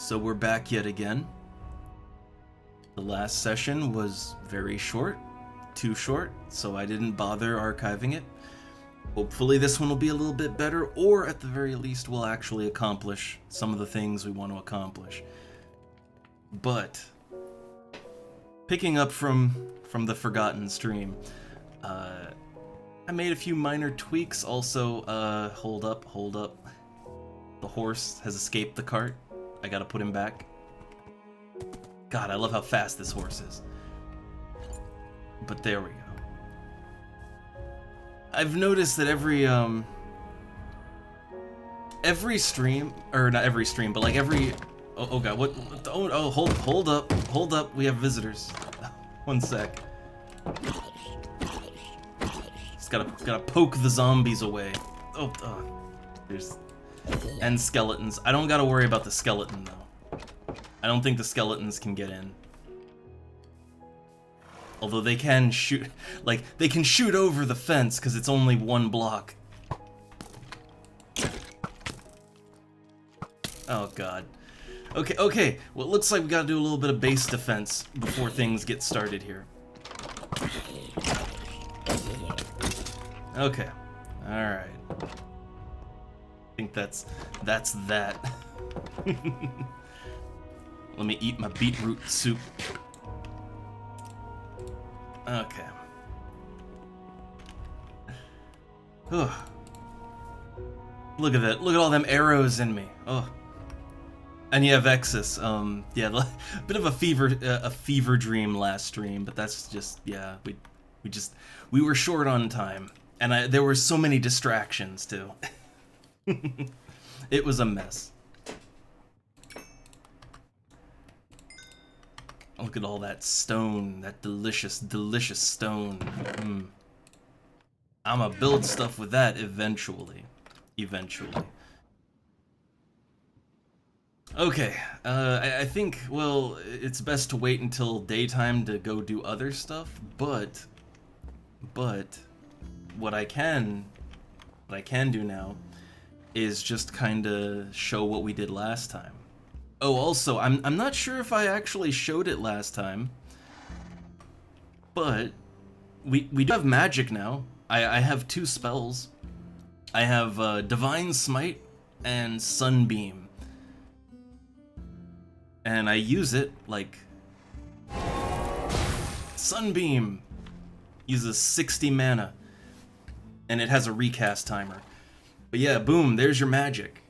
So we're back yet again. The last session was very short, too short, so I didn't bother archiving it. Hopefully this one will be a little bit better, or at the very least we'll actually accomplish some of the things we want to accomplish. But, picking up from the Forgotten stream, I made a few minor tweaks. Also, hold up. The horse has escaped the cart. I gotta put him back. God, I love how fast this horse is. But there we go. I've noticed that every stream, or not every stream, but like every... Oh god, what oh, hold up, we have visitors. One sec. Just gotta poke the zombies away. Oh, there's... And skeletons. I don't gotta worry about the skeleton, though. I don't think the skeletons can get in. Although they can shoot... Like, they can shoot over the fence, because it's only one block. Oh, God. Okay. Well, it looks like we gotta do a little bit of base defense before things get started here. Okay. Alright. I think that's that. Let me eat my beetroot soup. Okay. Ugh. Look at that. Look at all them arrows in me. Oh. And yeah, Vexus. Yeah, a bit of a fever dream last stream, but that's just, yeah, we were short on time, and there were so many distractions too. It was a mess. Look at all that stone, that delicious, delicious stone. I'ma build stuff with that eventually. Okay, I think, well, it's best to wait until daytime to go do other stuff, but what I can do now is just kinda show what we did last time. Oh, also, I'm not sure if I actually showed it last time, but we do have magic now. I have two spells. I have Divine Smite and Sunbeam. And I use it, like... Sunbeam uses 60 mana, and it has a recast timer. But yeah, boom, there's your magic.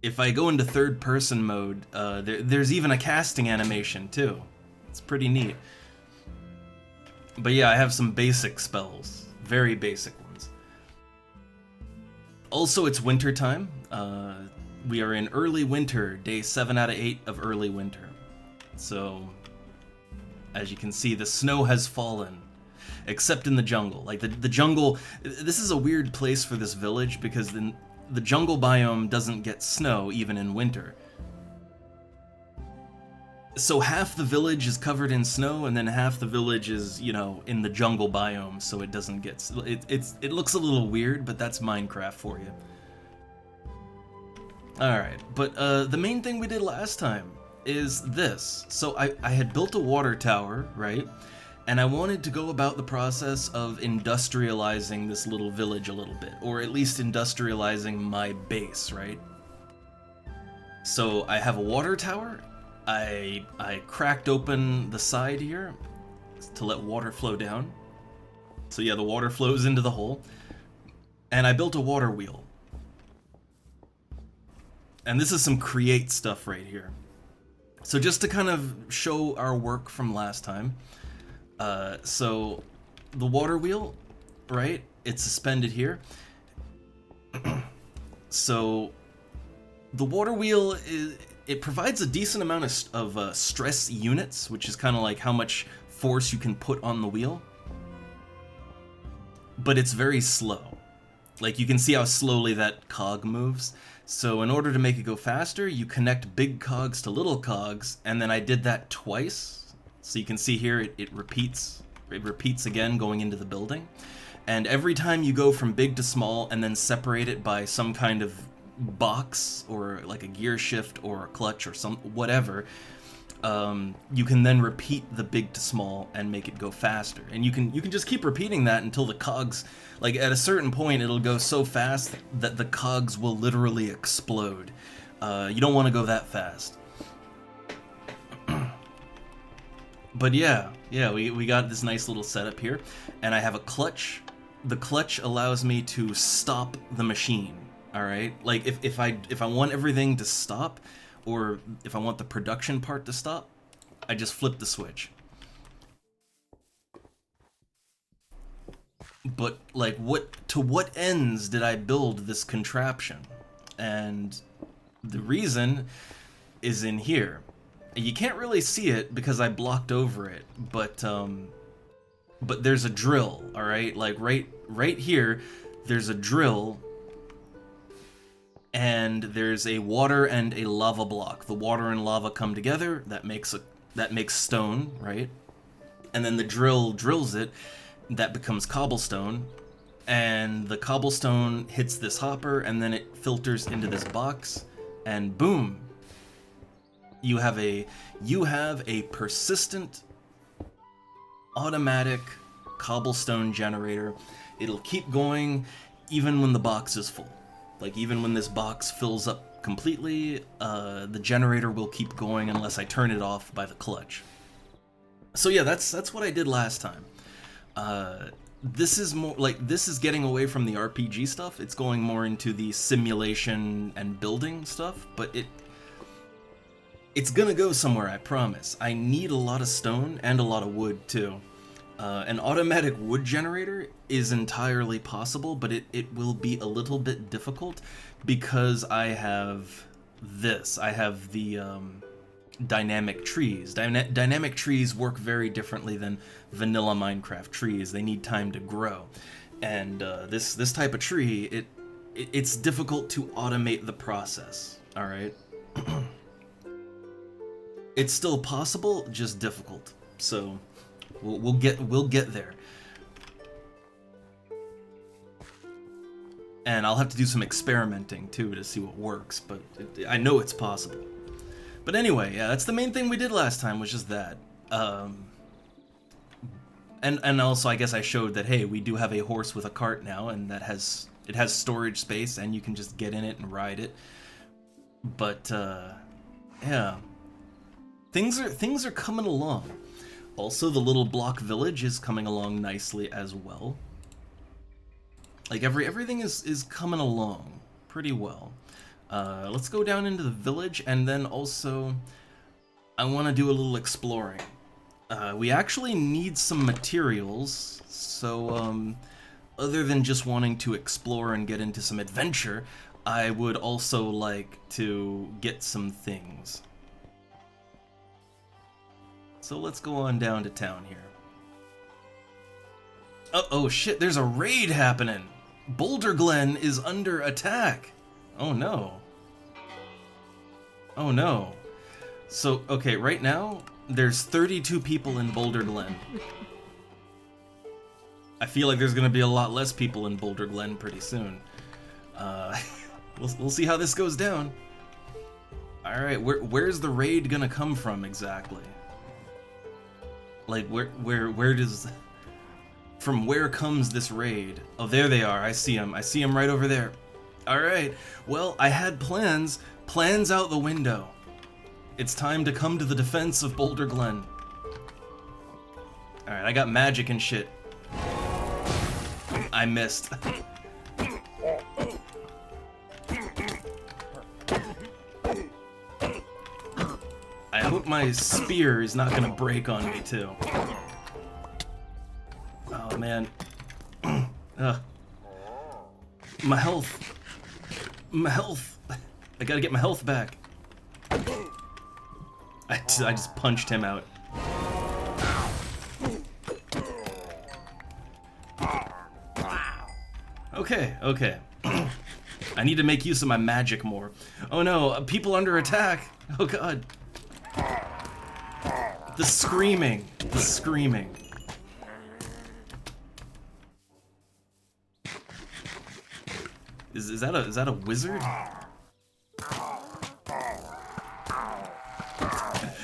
If I go into third-person mode, there's even a casting animation, too. It's pretty neat. But yeah, I have some basic spells. Very basic ones. Also, it's winter time. We are in early winter, day 7 out of 8 of early winter. So, as you can see, the snow has fallen. Except in the jungle. Like, the jungle... This is a weird place for this village, because the jungle biome doesn't get snow even in winter. So half the village is covered in snow, and then half the village is, you know, in the jungle biome, so it doesn't get... It looks a little weird, but that's Minecraft for you. Alright, but the main thing we did last time is this. So I had built a water tower, right? And I wanted to go about the process of industrializing this little village a little bit, or at least industrializing my base, right? So I have a water tower. I cracked open the side here to let water flow down. So yeah, the water flows into the hole. And I built a water wheel. And this is some create stuff right here. So just to kind of show our work from last time, so the water wheel, right, it's suspended here. So the water wheel, it provides a decent amount of stress units, which is kind of like how much force you can put on the wheel. But it's very slow. Like, you can see how slowly that cog moves. So in order to make it go faster, you connect big cogs to little cogs, and then I did that twice. So you can see here, it repeats again going into the building. And every time you go from big to small and then separate it by some kind of box or like a gear shift or a clutch or some whatever, you can then repeat the big to small and make it go faster. And you can just keep repeating that until the cogs, like at a certain point, it'll go so fast that the cogs will literally explode. You don't want to go that fast. But yeah, we got this nice little setup here, and I have a clutch. The clutch allows me to stop the machine. All right, like if I want everything to stop, or if I want the production part to stop, I just flip the switch. But like, to what ends did I build this contraption? And the reason is in here. You can't really see it because I blocked over it, but there's a drill, all right? Like right here, there's a drill, and there's a water and a lava block. The water and lava come together, that makes stone, right? And then the drill drills it, that becomes cobblestone, and the cobblestone hits this hopper, and then it filters into this box, and boom. You have a persistent automatic cobblestone generator. It'll keep going even when the box is full. Like even when this box fills up completely, the generator will keep going unless I turn it off by the clutch. So yeah, that's what I did last time. This is more like, this is getting away from the RPG stuff. It's going more into the simulation and building stuff, but it's gonna go somewhere, I promise. I need a lot of stone and a lot of wood too. An automatic wood generator is entirely possible, but it will be a little bit difficult because I have this. I have the dynamic trees. Dynamic trees work very differently than vanilla Minecraft trees. They need time to grow. And this type of tree, it's difficult to automate the process, all right? It's still possible, just difficult. So we'll get there. And I'll have to do some experimenting too to see what works, but I know it's possible. But anyway, yeah, that's the main thing we did last time, was just that. And also I guess I showed that, hey, we do have a horse with a cart now, and it has storage space, and you can just get in it and ride it. But yeah. Things are coming along. Also, the little block village is coming along nicely as well. Like everything is coming along pretty well. Let's go down into the village, and then also I want to do a little exploring. We actually need some materials, so other than just wanting to explore and get into some adventure, I would also like to get some things. So let's go on down to town here. Oh shit, there's a raid happening! Boulder Glen is under attack! Oh no. Oh no. So, okay, right now, there's 32 people in Boulder Glen. I feel like there's gonna be a lot less people in Boulder Glen pretty soon. We'll see how this goes down. Alright, where's the raid gonna come from exactly? Like, where does... From where comes this raid? Oh, there they are. I see them. I see them right over there. Alright. Well, I had plans. Plans out the window. It's time to come to the defense of Boulder Glen. Alright, I got magic and shit. I missed. I hope my spear is not gonna break on me, too. Oh, man. My health. My health. I gotta get my health back. I just punched him out. Okay. I need to make use of my magic more. Oh no, people under attack. Oh god. The screaming. Is that a wizard?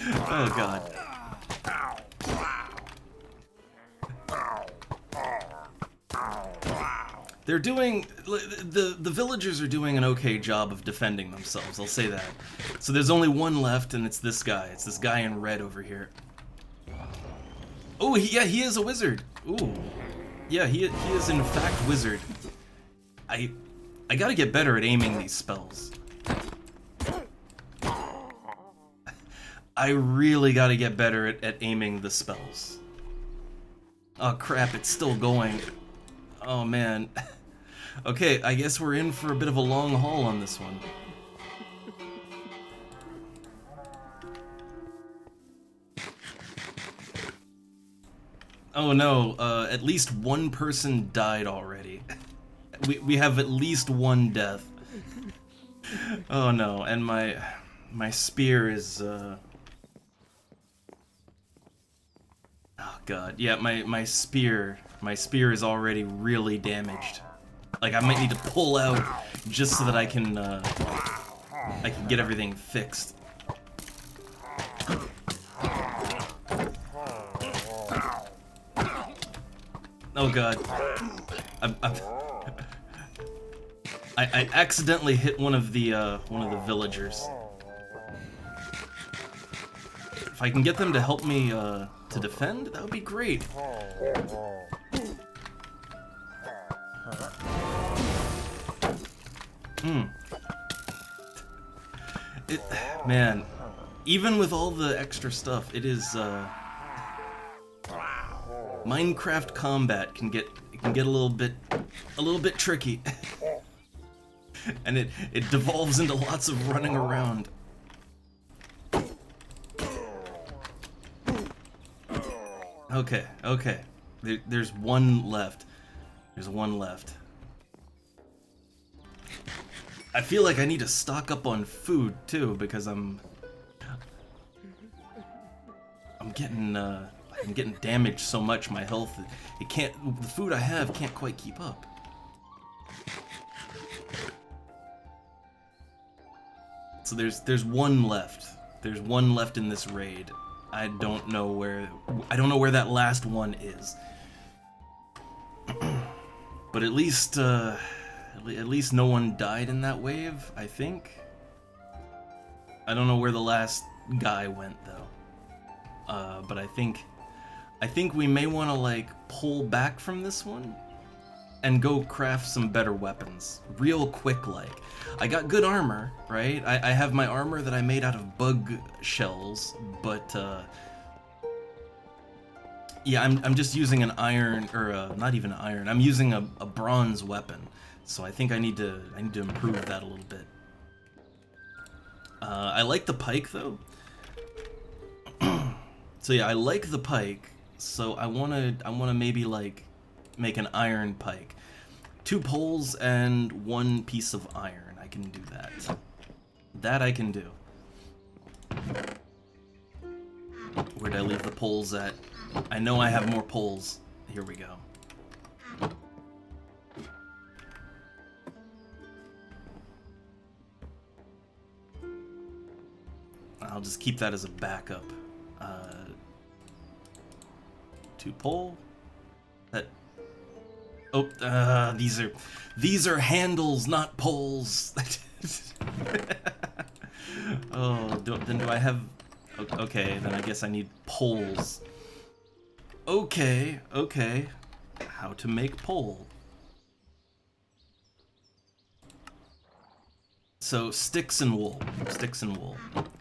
Oh god. They're doing... The villagers are doing an okay job of defending themselves, I'll say that. So there's only one left, and it's this guy. It's this guy in red over here. Oh, yeah, he is a wizard. Ooh. Yeah, he is in fact wizard. I gotta get better at aiming these spells. I really gotta get better at aiming the spells. Oh crap, it's still going. Oh man. Okay, I guess we're in for a bit of a long haul on this one. Oh no, at least one person died already. We have at least one death. Oh no, and my spear is oh god. Yeah, my spear is already really damaged. Like I might need to pull out just so that I can get everything fixed. Oh god. I accidentally hit one of the villagers. If I can get them to help me to defend, that would be great. Man, even with all the extra stuff, it is Minecraft combat can get a little bit tricky. And it devolves into lots of running around. Okay. There's one left. There's one left. I feel like I need to stock up on food too because I'm getting damaged so much. My health, the food I have can't quite keep up. So there's one left. There's one left in this raid. I don't know where that last one is. But at least no one died in that wave, I think. I don't know where the last guy went though. But I think we may want to like pull back from this one and go craft some better weapons real quick. Like I got good armor, right? I have my armor that I made out of bug shells, but yeah, I'm just using an iron, or not even an iron. I'm using a bronze weapon, so I think I need to improve that a little bit. I like the pike though. So yeah, I like the pike. So I wanna maybe like make an iron pike. 2 poles and 1 piece of iron. I can do that. That I can do. Where'd I leave the poles at? I know I have more poles. Here we go. I'll just keep that as a backup. 2 pole. That. Oh, these are handles, not poles. Oh, then do I have? Okay, then I guess I need poles. Okay. How to make pole? So sticks and wool.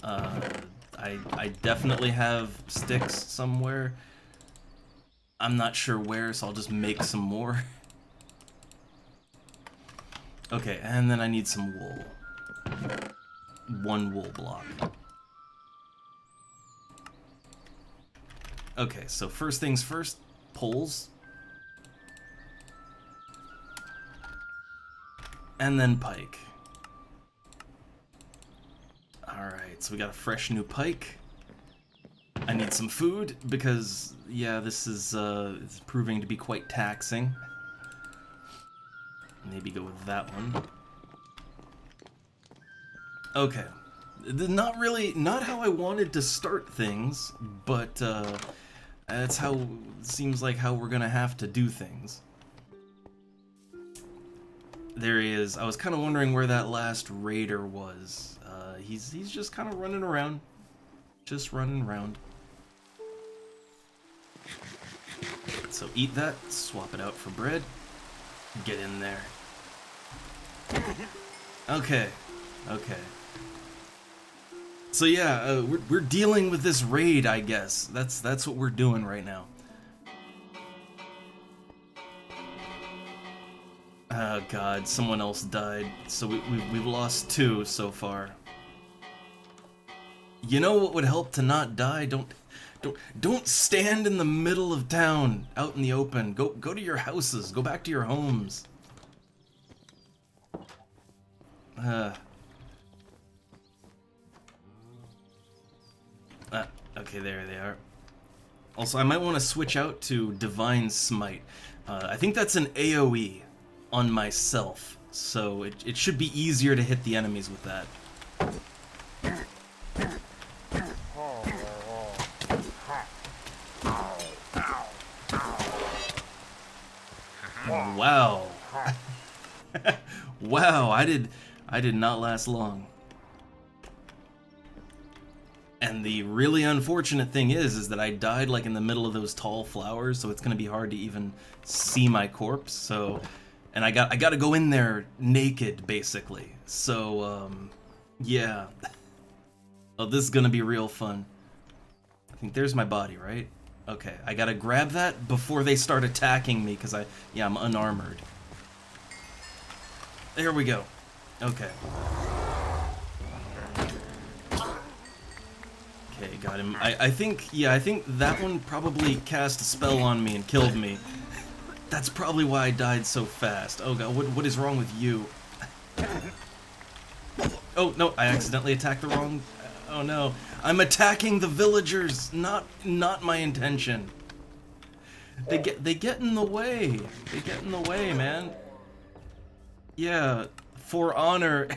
I definitely have sticks somewhere. I'm not sure where, so I'll just make some more. Okay, and then I need some wool. 1 wool block. Okay, so first things first, poles. And then pike. Alright, so we got a fresh new pike. I need some food because, yeah, this is it's proving to be quite taxing. Maybe go with that one. Okay, Not how I wanted to start things, but that's how, seems like how we're gonna have to do things. There he is. I was kind of wondering where that last raider was. He's just kind of running around. Just running around. So eat that, swap it out for bread, get in there. Okay, okay. So yeah, we're dealing with this raid, I guess. That's what we're doing right now. Oh god, someone else died. So we've lost 2 so far. You know what would help to not die? Don't stand in the middle of town, out in the open. Go to your houses. Go back to your homes. Okay, there they are. Also, I might want to switch out to Divine Smite. I think that's an AoE on myself, so it should be easier to hit the enemies with that. Wow. Wow, I did not last long. And the really unfortunate thing is that I died like in the middle of those tall flowers, so it's gonna be hard to even see my corpse. So, and I got to go in there naked basically. So, yeah. Oh, this is gonna be real fun. I think there's my body, right? Okay, I gotta grab that before they start attacking me, because I'm unarmored. There we go. Okay. Okay, got him. I think that one probably cast a spell on me and killed me. That's probably why I died so fast. Oh god, what is wrong with you? Oh no, I accidentally attacked the wrong... Oh no, I'm attacking the villagers, not my intention. They get in the way. They get in the way, man. Yeah, for honor.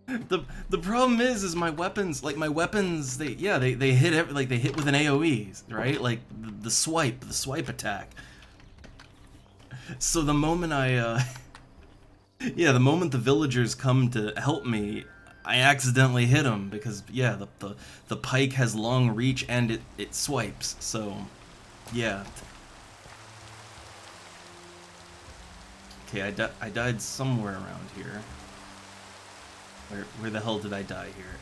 The problem is my weapons, like my weapons, they hit they hit with an AoE, right? Like the swipe attack. So the moment the moment the villagers come to help me, I accidentally hit them because the pike has long reach and it swipes. So yeah. Okay, I died somewhere around here. Where the hell did I die here?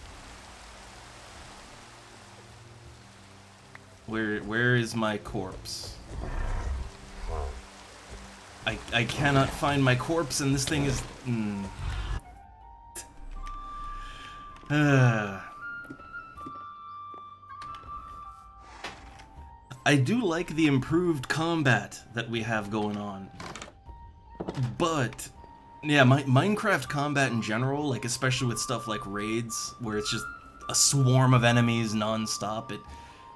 Where is my corpse? I cannot find my corpse, and this thing is... I do like the improved combat that we have going on, but... Yeah, Minecraft combat in general, like especially with stuff like raids, where it's just a swarm of enemies non-stop,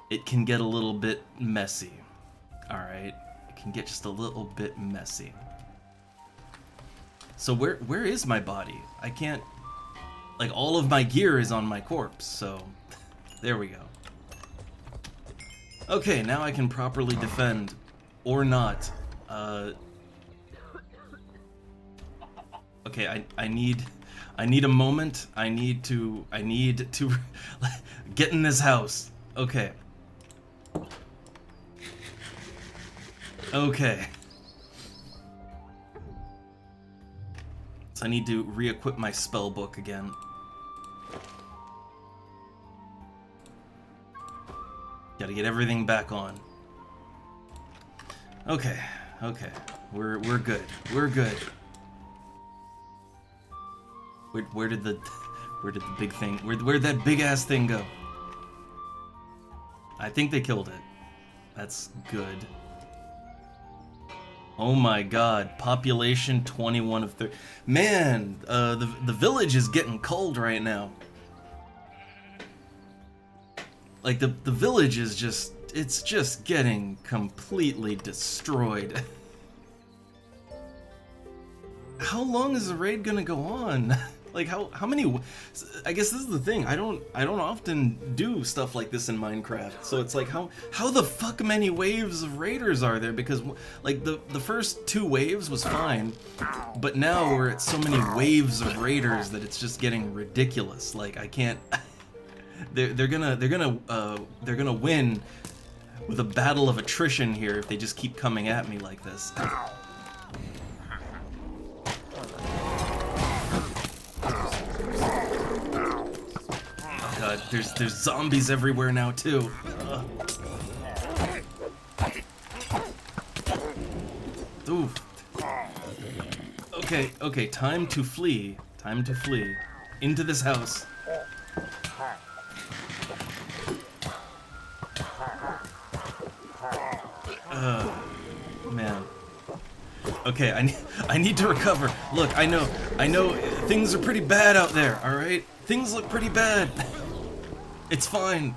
it can get a little bit messy. Alright? It can get just a little bit messy. So where is my body? I can't... Like, all of my gear is on my corpse, so... There we go. Okay, now I can properly defend. Or not. Okay, I need a moment. I need to get in this house. Okay. Okay. So I need to re-equip my spell book again. Gotta get everything back on. Okay, okay. We're good. We're good. Where did the big thing, where'd that big ass thing go? I think they killed it. That's good. Oh my god, population 21 of 30. Man, the village is getting cold right now. Like the village is just, it's just getting completely destroyed. How long is the raid gonna go on? Like how many? I guess this is the thing. I don't often do stuff like this in Minecraft. So it's like how the fuck many waves of raiders are there? Because like the first 2 waves was fine, but now we're at so many waves of raiders that it's just getting ridiculous. Like I can't. They're gonna win with a battle of attrition here if they just keep coming at me like this. God, there's zombies everywhere now too. Oof. Okay, time to flee. Time to flee. Into this house. Man. Okay, I need to recover. Look, I know things are pretty bad out there, alright? Things look pretty bad. It's fine.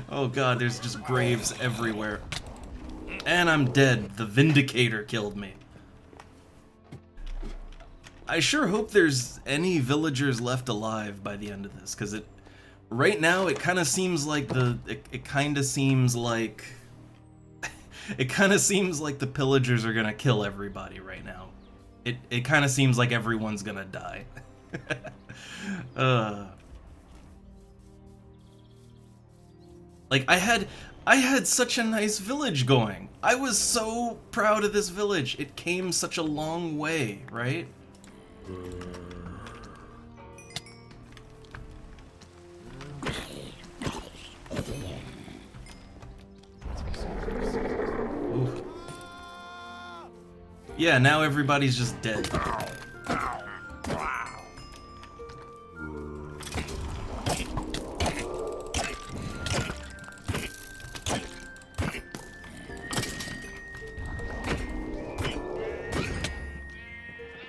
Oh god, there's just graves everywhere. And I'm dead. The Vindicator killed me. I sure hope there's any villagers left alive by the end of this, because right now it kind of seems like the pillagers are gonna kill everybody right now. It kind of seems like everyone's gonna die. Like I had such a nice village going. I was so proud of this village. It came such a long way, right? Ooh. Yeah, now everybody's just dead.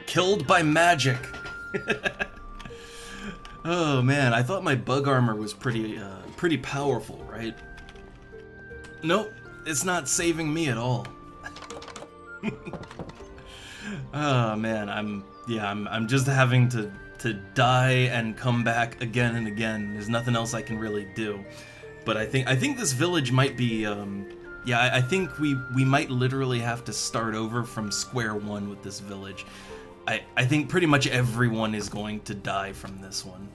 Killed by magic. Oh man, I thought my bug armor was pretty powerful, right? Nope, it's not saving me at all. Oh man, I'm just having to die and come back again and again. There's nothing else I can really do. But I think this village might be yeah, I think we might literally have to start over from square one with this village. I think pretty much everyone is going to die from this one.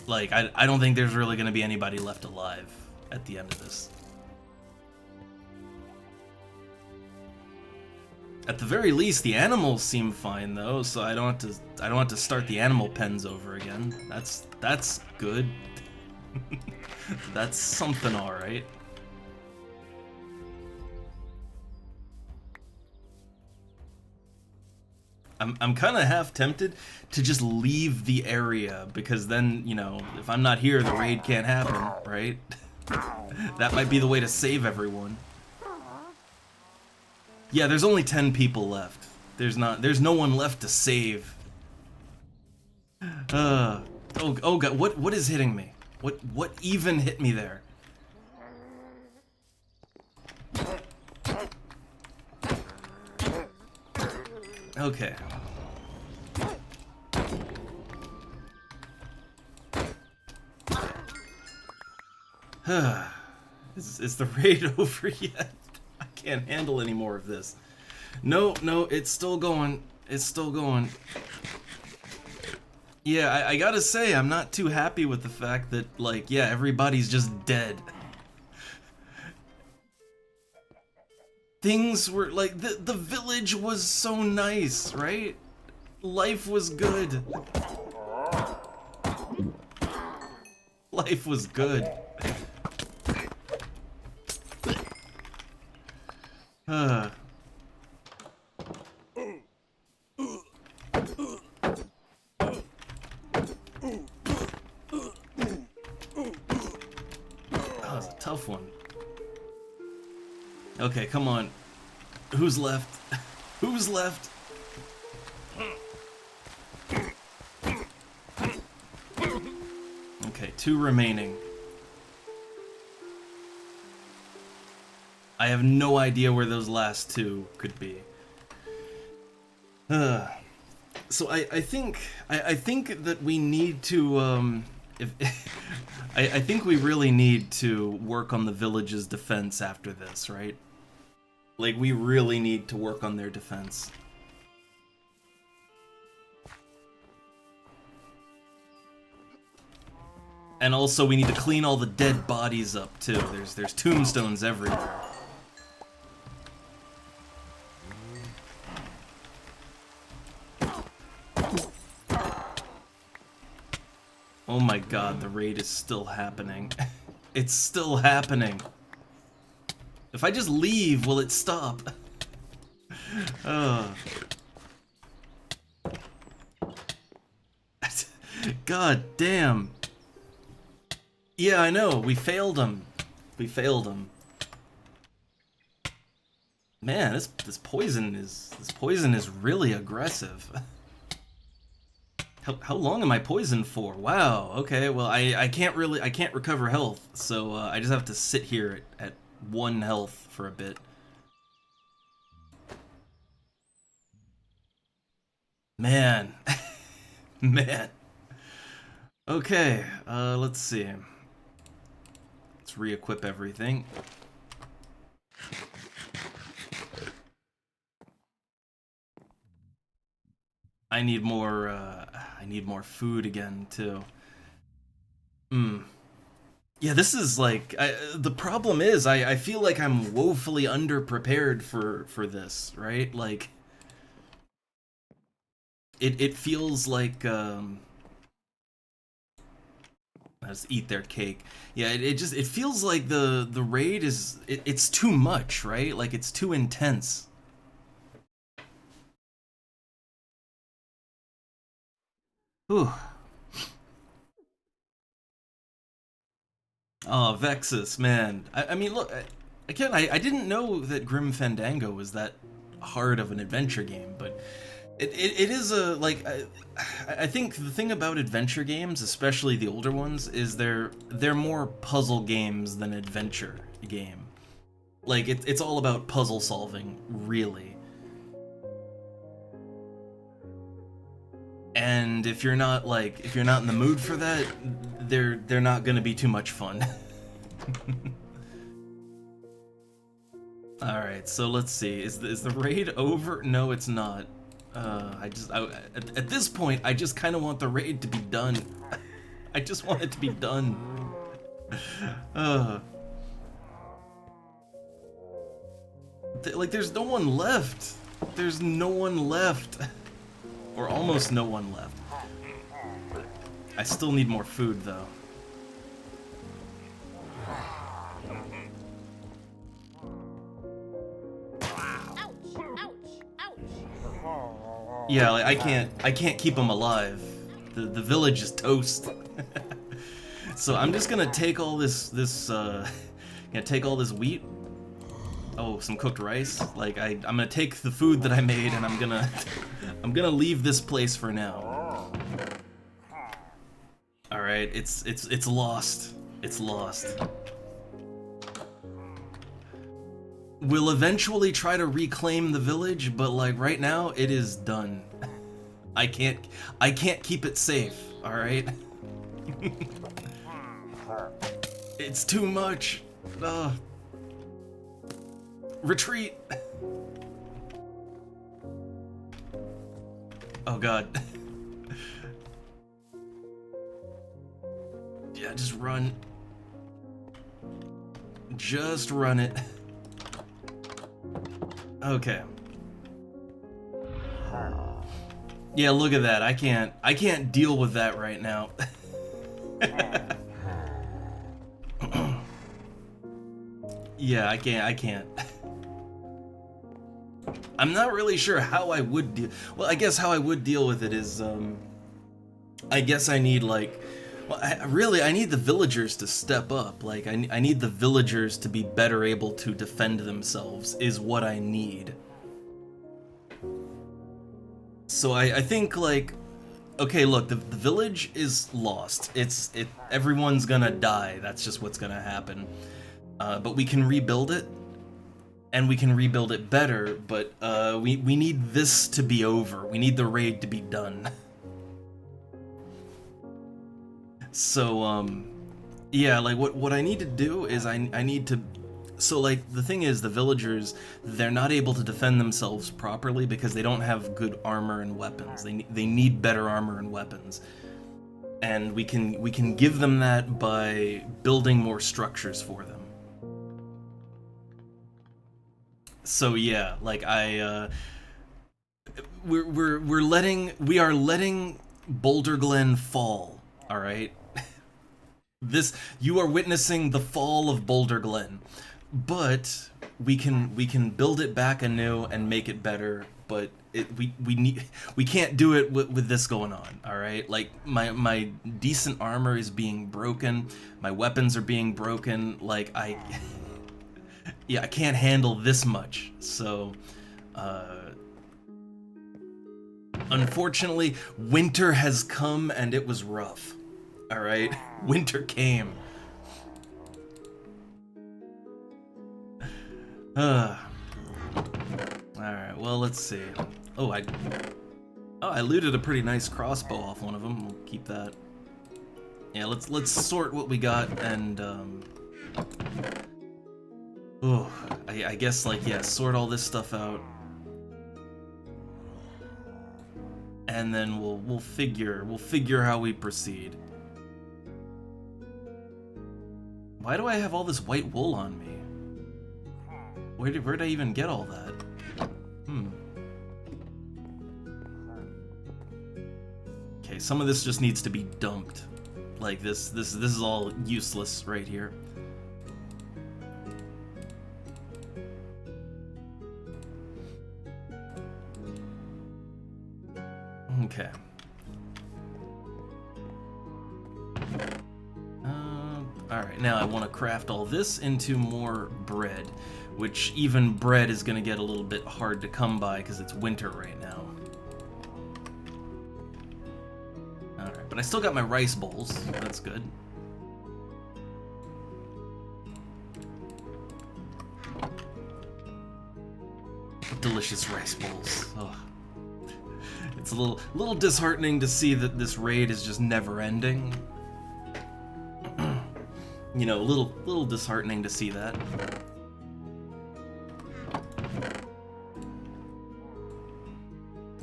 Like, I don't think there's really going to be anybody left alive at the end of this. At the very least, the animals seem fine though, so I don't have to start the animal pens over again. That's good. That's something, all right. I'm kind of half tempted to just leave the area, because then, you know, if I'm not here, the raid can't happen, right? That might be the way to save everyone. Yeah, there's only 10 people left. There's no one left to save. Oh god, what is hitting me? What even hit me there? Okay. Is the raid over yet? I can't handle any more of this. No, it's still going. It's still going. Yeah, I gotta say, I'm not too happy with the fact that, like, yeah, everybody's just dead. Things were, like, the village was so nice, right? Life was good. Life was good. Oh, that was a tough one. Okay, come on. Who's left? Who's left? Okay, 2 remaining. I have no idea where those last 2 could be. So I think I think that we need to if I think we really need to work on the village's defense after this, right? Like, we really need to work on their defense. And also we need to clean all the dead bodies up too. There's tombstones everywhere. Oh my god, the raid is still happening. It's still happening. If I just leave, will it stop? God damn. Yeah, I know, we failed him. We failed him. Man, this poison is really aggressive. How long am I poisoned for? Wow, okay, well I can't recover health, so I just have to sit here at 1 health for a bit. Man. Man. Okay, let's see. Let's re-equip everything. I need more food again, too. Yeah, this is like, the problem is, I feel like I'm woefully underprepared for this, right? Like, it feels like, let's eat their cake. Yeah, it feels like the raid is, it's too much, right? Like, it's too intense. Whew. Oh, Vexus, man. I mean, look, again, I didn't know that Grim Fandango was that hard of an adventure game, but it is a, like, I think the thing about adventure games, especially the older ones, is they're more puzzle games than adventure game. Like, it's all about puzzle solving, really. And if you're not in the mood for that, they're not gonna be too much fun. All right, so let's see. Is the raid over? No, it's not. At this point, I just kind of want the raid to be done. I just want it to be done. Like, there's no one left. There's no one left. Or almost no one left. I still need more food, though. Yeah, like, I can't keep them alive. The village is toast. So I'm just gonna take all this wheat. Oh, some cooked rice. Like, I'm gonna take the food that I made and I'm gonna leave this place for now. All right, it's lost. It's lost. We'll eventually try to reclaim the village, but like right now, it is done. I can't keep it safe. All right. It's too much. Retreat. Oh god. Yeah, just run. Just run it. Okay. Yeah, look at that. I can't deal with that right now. Yeah, I can't. I'm not really sure how I would deal. Well, I guess how I would deal with it is, I guess I need, like, well, I need the villagers to step up. Like, I need the villagers to be better able to defend themselves, is what I need. So I think, like, okay, look, the village is lost. Everyone's gonna die. That's just what's gonna happen. But we can rebuild it. and we can rebuild it better, but we need this to be over. We need the raid to be done. So, yeah, like, what I need to do is I need to... So, like, the thing is, the villagers, they're not able to defend themselves properly because they don't have good armor and weapons. They need better armor and weapons. And we can give them that by building more structures for them. So yeah, like we are letting Boulder Glen fall. All right, you are witnessing the fall of Boulder Glen, but we can build it back anew and make it better. But we can't do it with this going on. All right, like my decent armor is being broken, my weapons are being broken. Like yeah, I can't handle this much. So, unfortunately, winter has come and it was rough. All right, winter came. All right, well, let's see. Oh, I looted a pretty nice crossbow off one of them. We'll keep that. Yeah, let's sort what we got and oh, I guess, like, yeah, sort all this stuff out, and then we'll figure how we proceed. Why do I have all this white wool on me? Where'd I even get all that? Okay, some of this just needs to be dumped. Like this is all useless right here. Okay. Alright, now I want to craft all this into more bread, which even bread is going to get a little bit hard to come by because it's winter right now. Alright, but I still got my rice bowls, so that's good. Delicious rice bowls. Oh. It's a little disheartening to see that this raid is just never ending. You know, a little disheartening to see that.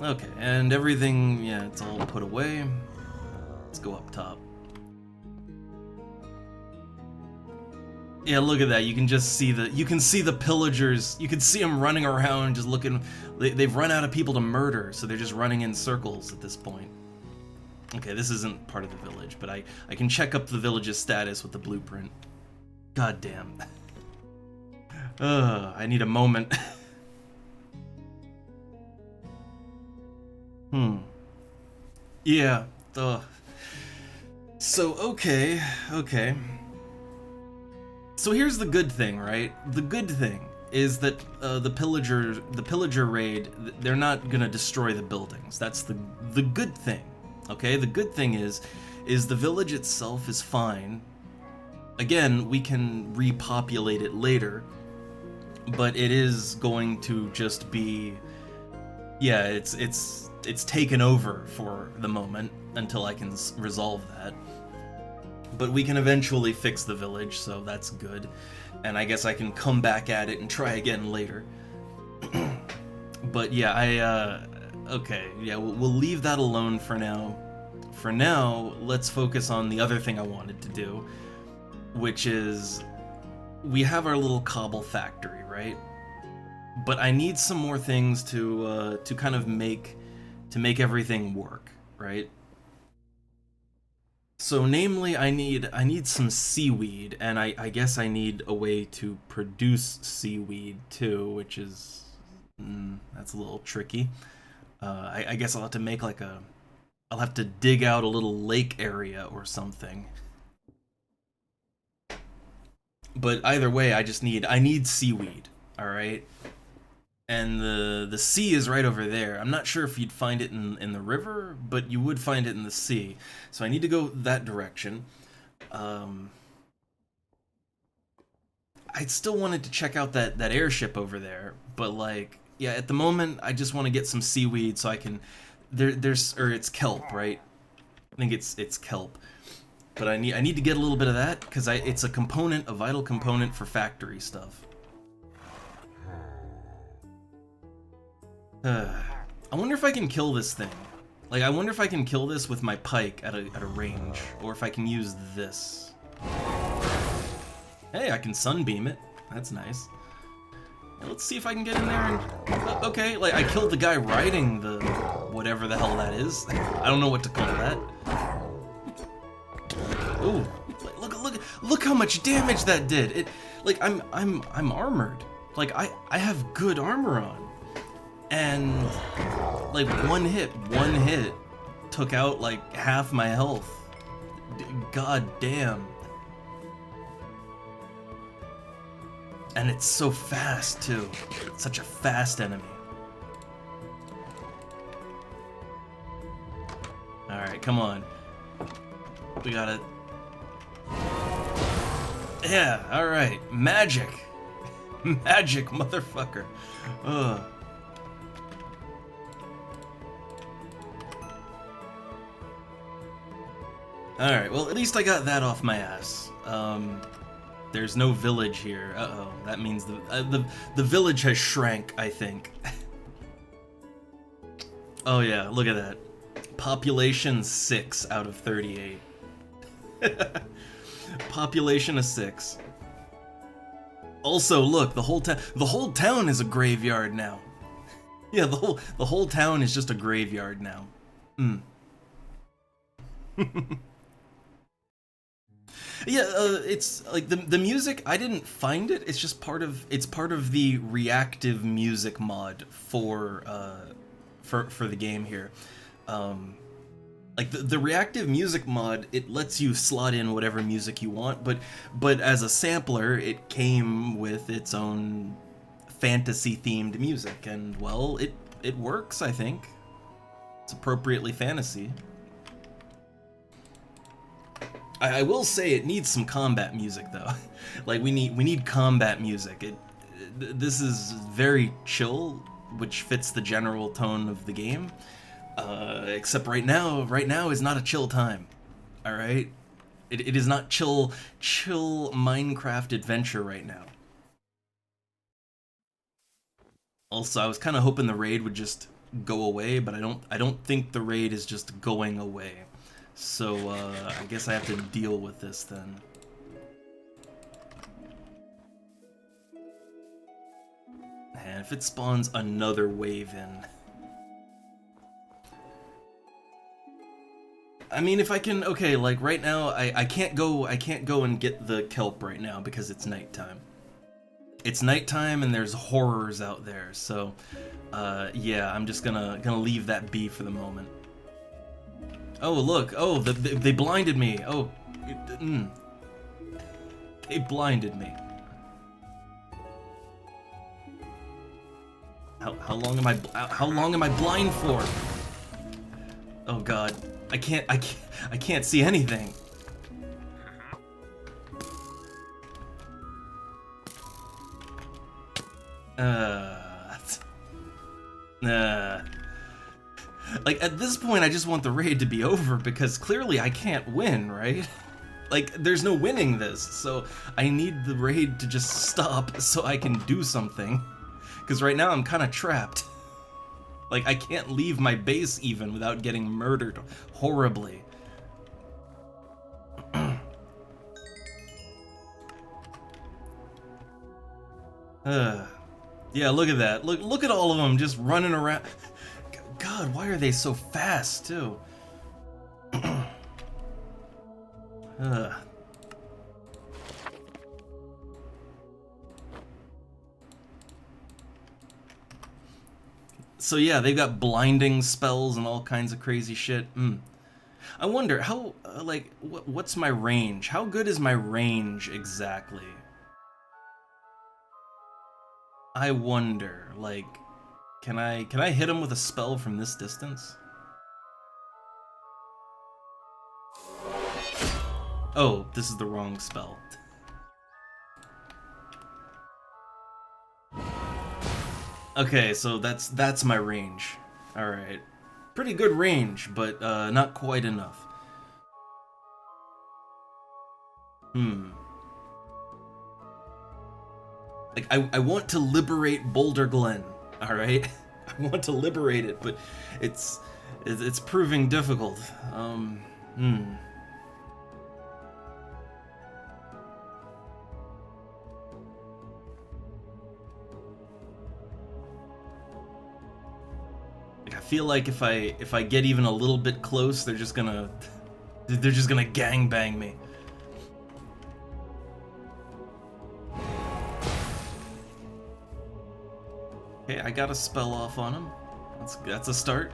Okay, and everything, yeah, it's all put away. Let's go up top. Yeah, look at that. You can just see the pillagers. You can see them running around just looking. They've run out of people to murder, so they're just running in circles at this point. Okay, this isn't part of the village, but I can check up the village's status with the blueprint. God damn. I need a moment. Yeah. So, okay. So here's the good thing, right? The good thing is that the pillager raid, they're not gonna destroy the buildings. That's the good thing. Okay, the good thing is the village itself is fine. Again, we can repopulate it later, but it is going to just be, yeah, it's taken over for the moment until I can resolve that. But we can eventually fix the village, so that's good. And I guess I can come back at it and try again later. But yeah, okay, yeah, we'll leave that alone for now. For now, let's focus on the other thing I wanted to do, which is we have our little cobble factory, right? But I need some more things to kind of make everything work, right? So namely, I need some seaweed, and I guess I need a way to produce seaweed too, which is that's a little tricky. I guess I'll have to make like I'll have to dig out a little lake area or something. But either way, I need seaweed, all right? And the sea is right over there. I'm not sure if you'd find it in the river, but you would find it in the sea. So I need to go that direction. I still wanted to check out that airship over there, but like, yeah, at the moment I just want to get some seaweed so I can. Or it's kelp, right? I think it's kelp, but I need to get a little bit of that because it's a component, a vital component for factory stuff. I wonder if I can kill this thing. Like, I wonder if I can kill this with my pike at a range, or if I can use this. Hey, I can sunbeam it. That's nice. Now, let's see if I can get in there and... okay, like, I killed the guy riding the... whatever the hell that is. I don't know what to call that. Ooh, look how much damage that did. It, like, I'm armored. Like, I have good armor on. And like one hit took out like half my health. God damn. And it's so fast too. It's such a fast enemy. Alright, come on. We got it. Yeah, alright. Magic. Magic, motherfucker. Ugh. Alright, well, at least I got that off my ass. There's no village here. Uh-oh, that means the village has shrank, I think. Oh yeah, look at that. Population 6 out of 38. Population of 6. Also, look, the whole town is a graveyard now. Yeah, the whole town is just a graveyard now. Yeah, it's like the music. I didn't find it. It's just part of the reactive music mod for the game here. Like the reactive music mod, it lets you slot in whatever music you want, but as a sampler, it came with its own fantasy themed music, and well, it works. I think it's appropriately fantasy. I will say it needs some combat music though. Like we need combat music. This is very chill, which fits the general tone of the game. Except right now is not a chill time. All right, it is not chill Minecraft adventure right now. Also, I was kind of hoping the raid would just go away, but I don't think the raid is just going away. So, I guess I have to deal with this then. And if it spawns another wave in... I mean, if I can... Okay, like, right now, I can't go and get the kelp right now because it's nighttime. It's nighttime and there's horrors out there, so... yeah, I'm just gonna leave that be for the moment. Oh, look. Oh, they blinded me. Oh. They blinded me. How long am I blind for? Oh god. I can't see anything. Like, at this point, I just want the raid to be over, because clearly I can't win, right? Like, there's no winning this, so I need the raid to just stop so I can do something. Because right now I'm kind of trapped. Like, I can't leave my base even without getting murdered horribly. Yeah, look at that. Look at all of them just running around. God, why are they so fast, too? So yeah, they've got blinding spells and all kinds of crazy shit. I wonder, how, like, what's my range? How good is my range exactly? I wonder, like... Can I hit him with a spell from this distance? Oh, this is the wrong spell. Okay, so that's my range. Alright. Pretty good range, but not quite enough. Like, I want to liberate Boulder Glen, alright? I want to liberate it, but it's proving difficult. I feel like if I get even a little bit close, they're just gonna gangbang me. Okay, I got a spell off on him. That's a start.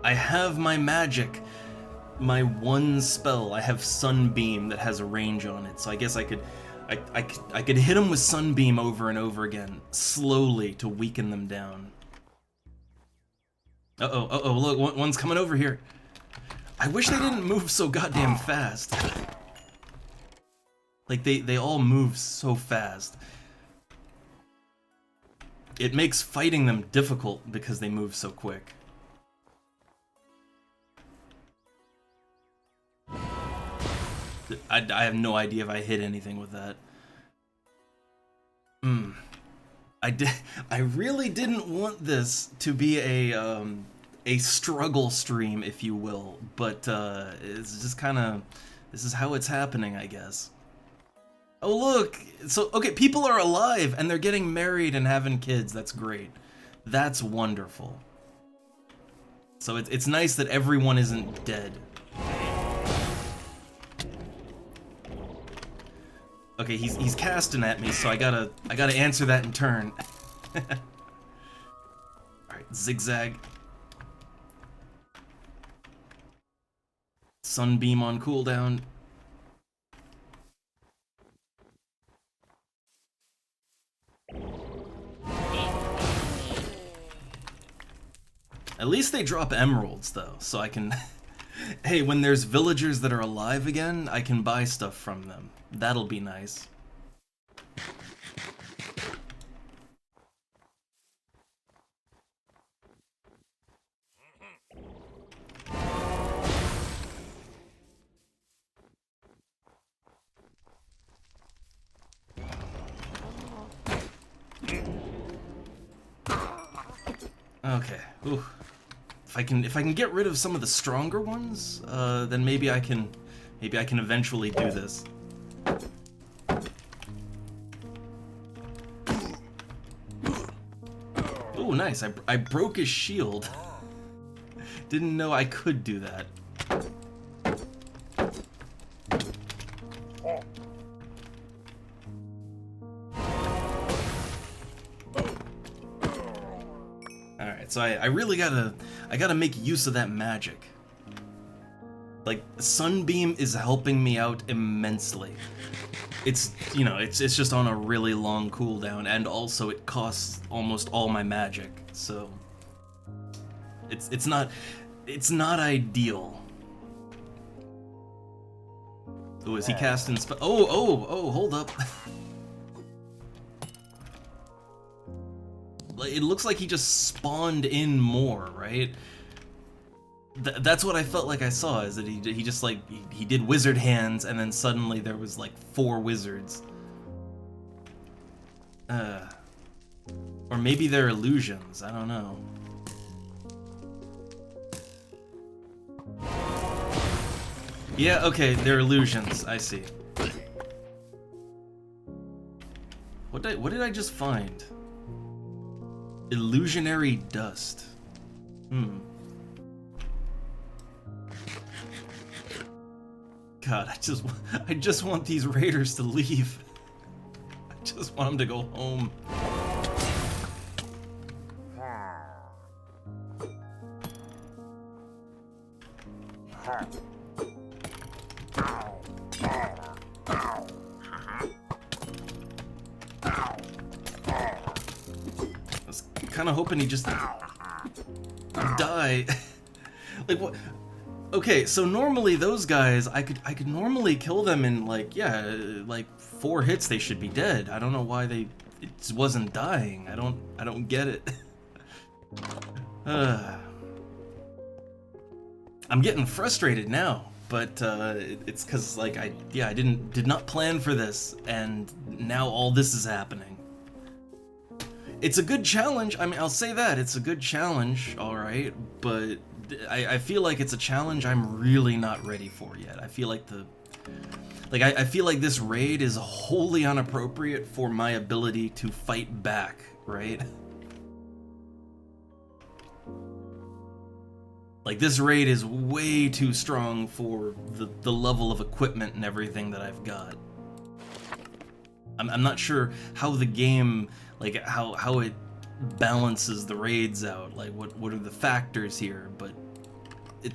I have my magic. My one spell. I have Sunbeam that has a range on it, so I guess I could hit him with Sunbeam over and over again, slowly to weaken them down. Uh-oh, look, one's coming over here. I wish they didn't move so goddamn fast. Like, they all move so fast. It makes fighting them difficult because they move so quick. I have no idea if I hit anything with that. I really didn't want this to be a struggle stream, if you will, but it's just kind of, this is how it's happening, I guess. Oh look, so okay, people are alive and they're getting married and having kids. That's great. That's wonderful. So it's nice that everyone isn't dead. Okay, he's casting at me, so I gotta answer that in turn. Alright, zigzag. Sunbeam on cooldown. At least they drop emeralds, though, so I can... Hey, when there's villagers that are alive again, I can buy stuff from them. That'll be nice. Okay. Ooh. If I can get rid of some of the stronger ones, then maybe I can eventually do this. Oh, nice. I broke his shield. Didn't know I could do that. Alright, so I really gotta make use of that magic. Like, Sunbeam is helping me out immensely. It's, you know, it's just on a really long cooldown, and also it costs almost all my magic, so it's not ideal. Oh, is he casting oh, hold up. It looks like he just spawned in more, right? That's what I felt like I saw, is that he just, like, he did wizard hands, and then suddenly there was, like, 4 wizards. Or maybe they're illusions, I don't know. Yeah, okay, they're illusions, I see. What did I just find? Illusionary dust. God, I just want these raiders to leave. I just want them to go home. I was kind of hoping he just die. Like, what? Okay, so normally those guys, I could normally kill them in, like, yeah, like 4 hits they should be dead. I don't know why they it wasn't dying. I don't get it. I'm getting frustrated now, but it's because like I did not plan for this, and now all this is happening. It's a good challenge. I mean, I'll say that it's a good challenge, all right, but I feel like it's a challenge I'm really not ready for yet. I feel like I feel like this raid is wholly inappropriate for my ability to fight back, right? Like, this raid is way too strong for the level of equipment and everything that I've got. I'm not sure how the game, like, how it balances the raids out. Like, what are the factors here? But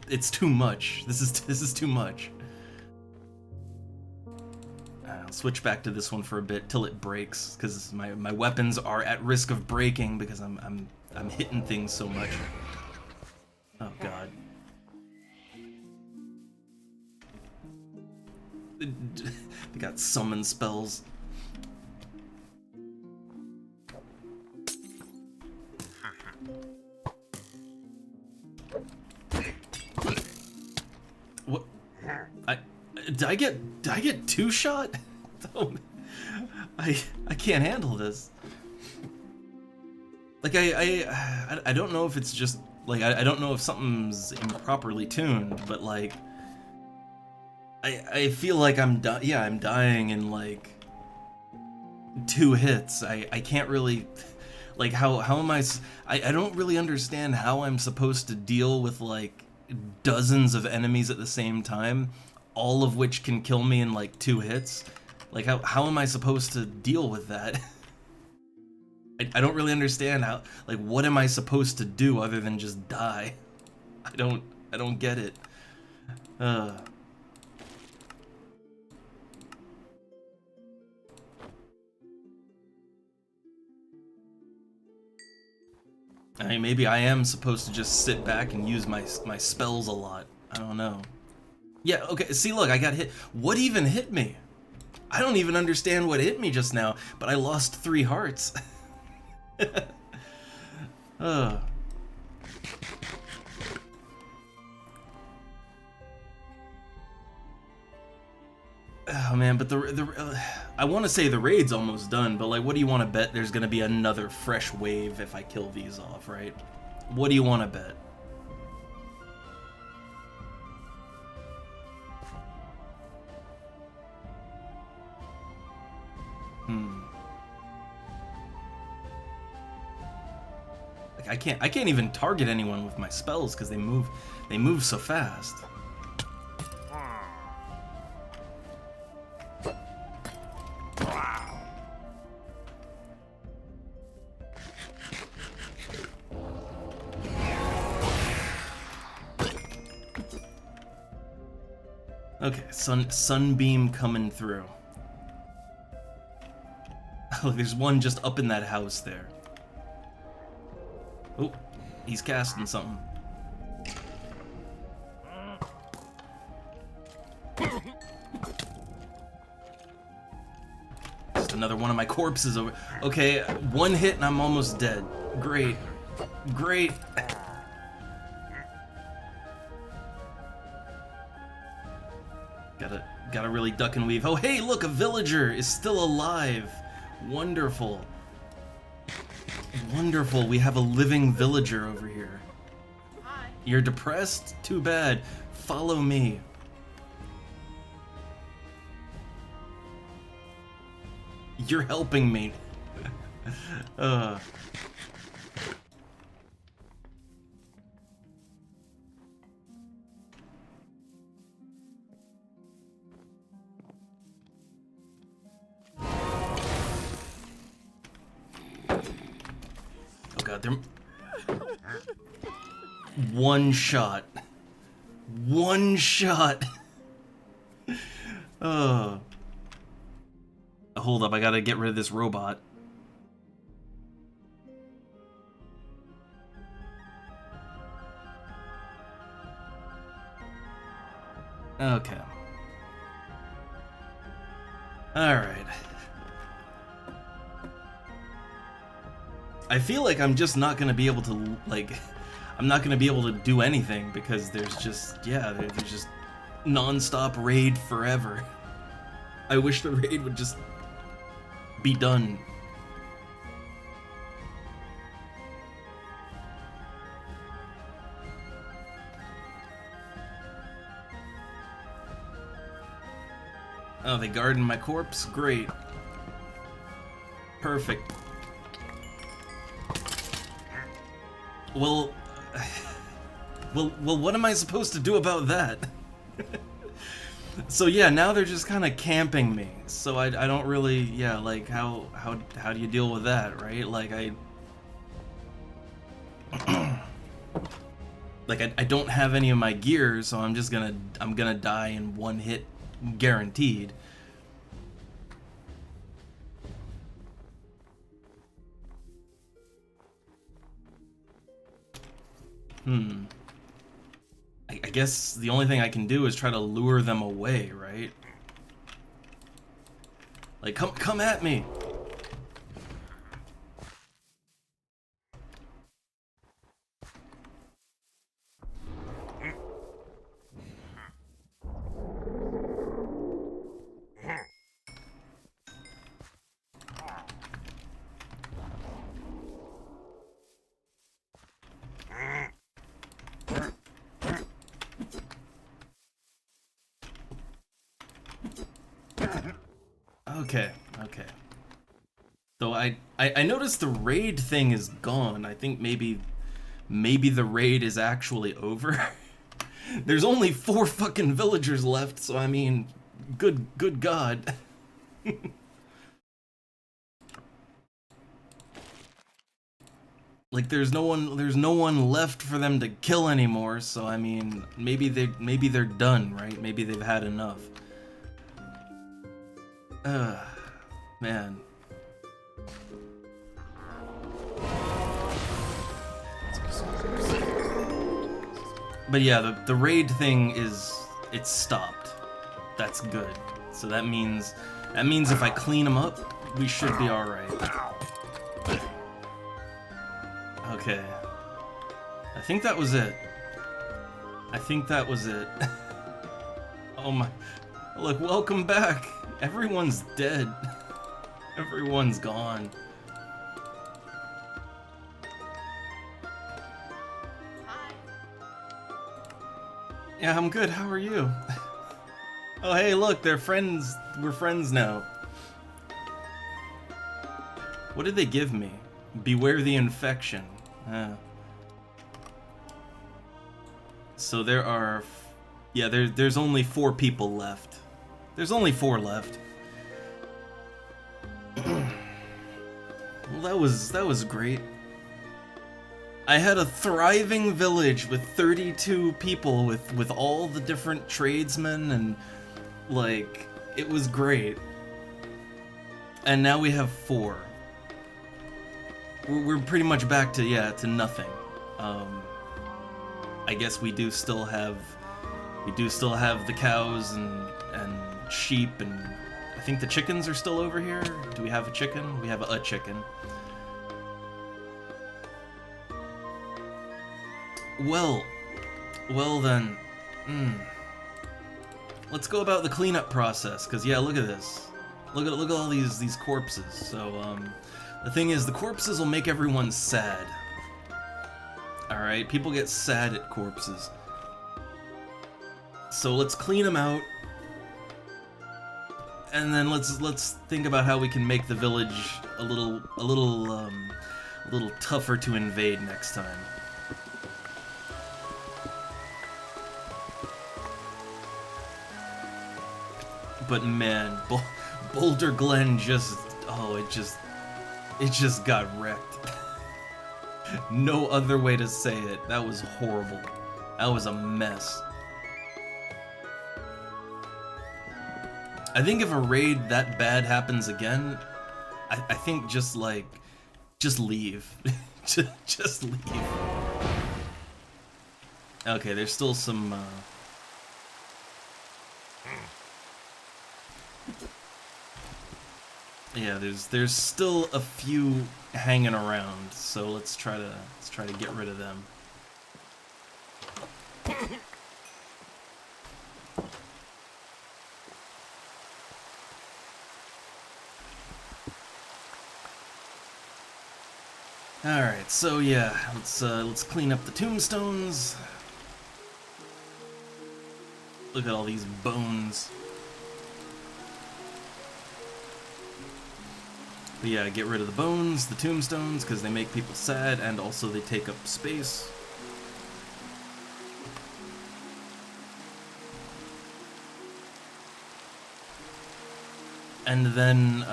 it's too much. This is too much. I'll switch back to this one for a bit till it breaks, because my weapons are at risk of breaking because I'm hitting things so much. Oh god. They got summon spells. What? Did I get two shot? I can't handle this. Like I don't know if it's just like I don't know if something's improperly tuned, but like I feel like I'm dying in like 2 hits. I can't really, like, how am I don't really understand how I'm supposed to deal with like dozens of enemies at the same time, all of which can kill me in like 2 hits. Like how am I supposed to deal with that? I don't really understand how, like, what am I supposed to do other than just die? I don't get it. I mean, maybe I am supposed to just sit back and use my spells a lot. I don't know. Yeah, okay, see, look, I got hit. What even hit me? I don't even understand what hit me just now, but I lost 3 hearts. Oh man, but I want to say the raid's almost done, but like, what do you want to bet there's gonna be another fresh wave if I kill these off, right? What do you want to bet? Like, I can't even target anyone with my spells because they move so fast. Okay, sunbeam coming through. Oh, there's one just up in that house there. Oh, he's casting something. Just another one of my corpses over. Okay, 1 hit and I'm almost dead. Great. Great. Gotta really duck and weave. Oh, hey, look, a villager is still alive. Wonderful. Wonderful, we have a living villager over here. Hi. You're depressed? Too bad. Follow me. You're helping me. God, they're... One shot. One shot. Oh. Hold up, I gotta get rid of this robot. Okay. Alright. I feel like I'm just not gonna be able to, like, I'm not gonna be able to do anything because there's just, yeah, there's just non-stop raid forever. I wish the raid would just be done. Oh, they garden my corpse? Great. Perfect. Well, what am I supposed to do about that? So yeah, now they're just kind of camping me. So I don't really, yeah, like how do you deal with that, right? Like I don't have any of my gear, so I'm gonna die in one hit, guaranteed. I guess the only thing I can do is try to lure them away, right? Like, come at me! Okay, okay. So I noticed the raid thing is gone. I think maybe the raid is actually over. There's only 4 fucking villagers left, so I mean, good God. Like there's no one left for them to kill anymore, so I mean, maybe they're done, right? Maybe they've had enough. Man. But yeah, the raid thing it's stopped. That's good. So that means if I clean them up, we should be all right. Okay. I think that was it. Oh my. Look, welcome back. Everyone's dead. Everyone's gone. Hi. Yeah, I'm good. How are you? Oh, hey, look, they're friends. We're friends now. What did they give me? Beware the infection. So there are... Yeah, there's only 4 people left. There's only 4 left. Well, that was great. I had a thriving village with 32 people with all the different tradesmen, and like it was great. And now we have 4. We're pretty much back to nothing. I guess we do still have the cows and sheep, and I think the chickens are still over here. Do we have a chicken? We have a chicken. Well then, let's go about the cleanup process. Cause yeah, look at this. Look at all these corpses. So the thing is, the corpses will make everyone sad. All right, people get sad at corpses. So let's clean them out, and then let's think about how we can make the village a little tougher to invade next time. But man, Boulder Glen just it just got wrecked. No other way to say it. That was horrible. That was a mess. I think if a raid that bad happens again, I think just leave. just leave. Okay, there's still some Yeah, there's still a few hanging around, so let's try to get rid of them. All right, so yeah, let's clean up the tombstones. Look at all these bones. But yeah, get rid of the bones, the tombstones, because they make people sad, and also they take up space. And then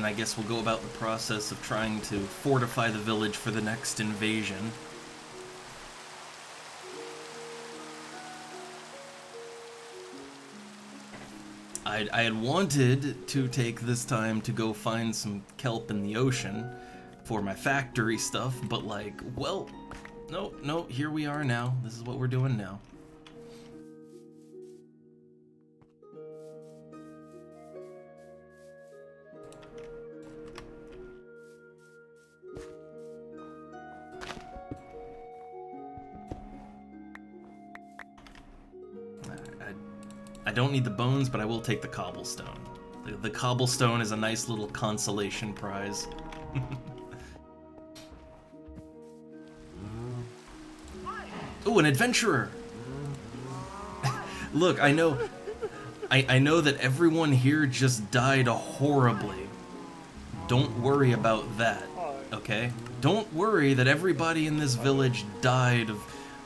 I guess we'll go about the process of trying to fortify the village for the next invasion. I had wanted to take this time to go find some kelp in the ocean for my factory stuff, but like, well, no, here we are now. This is what we're doing now. I don't need the bones, but I will take the cobblestone. The cobblestone is a nice little consolation prize. Ooh, an adventurer! Look, I know that everyone here just died horribly. Don't worry about that, okay? Don't worry that everybody in this village died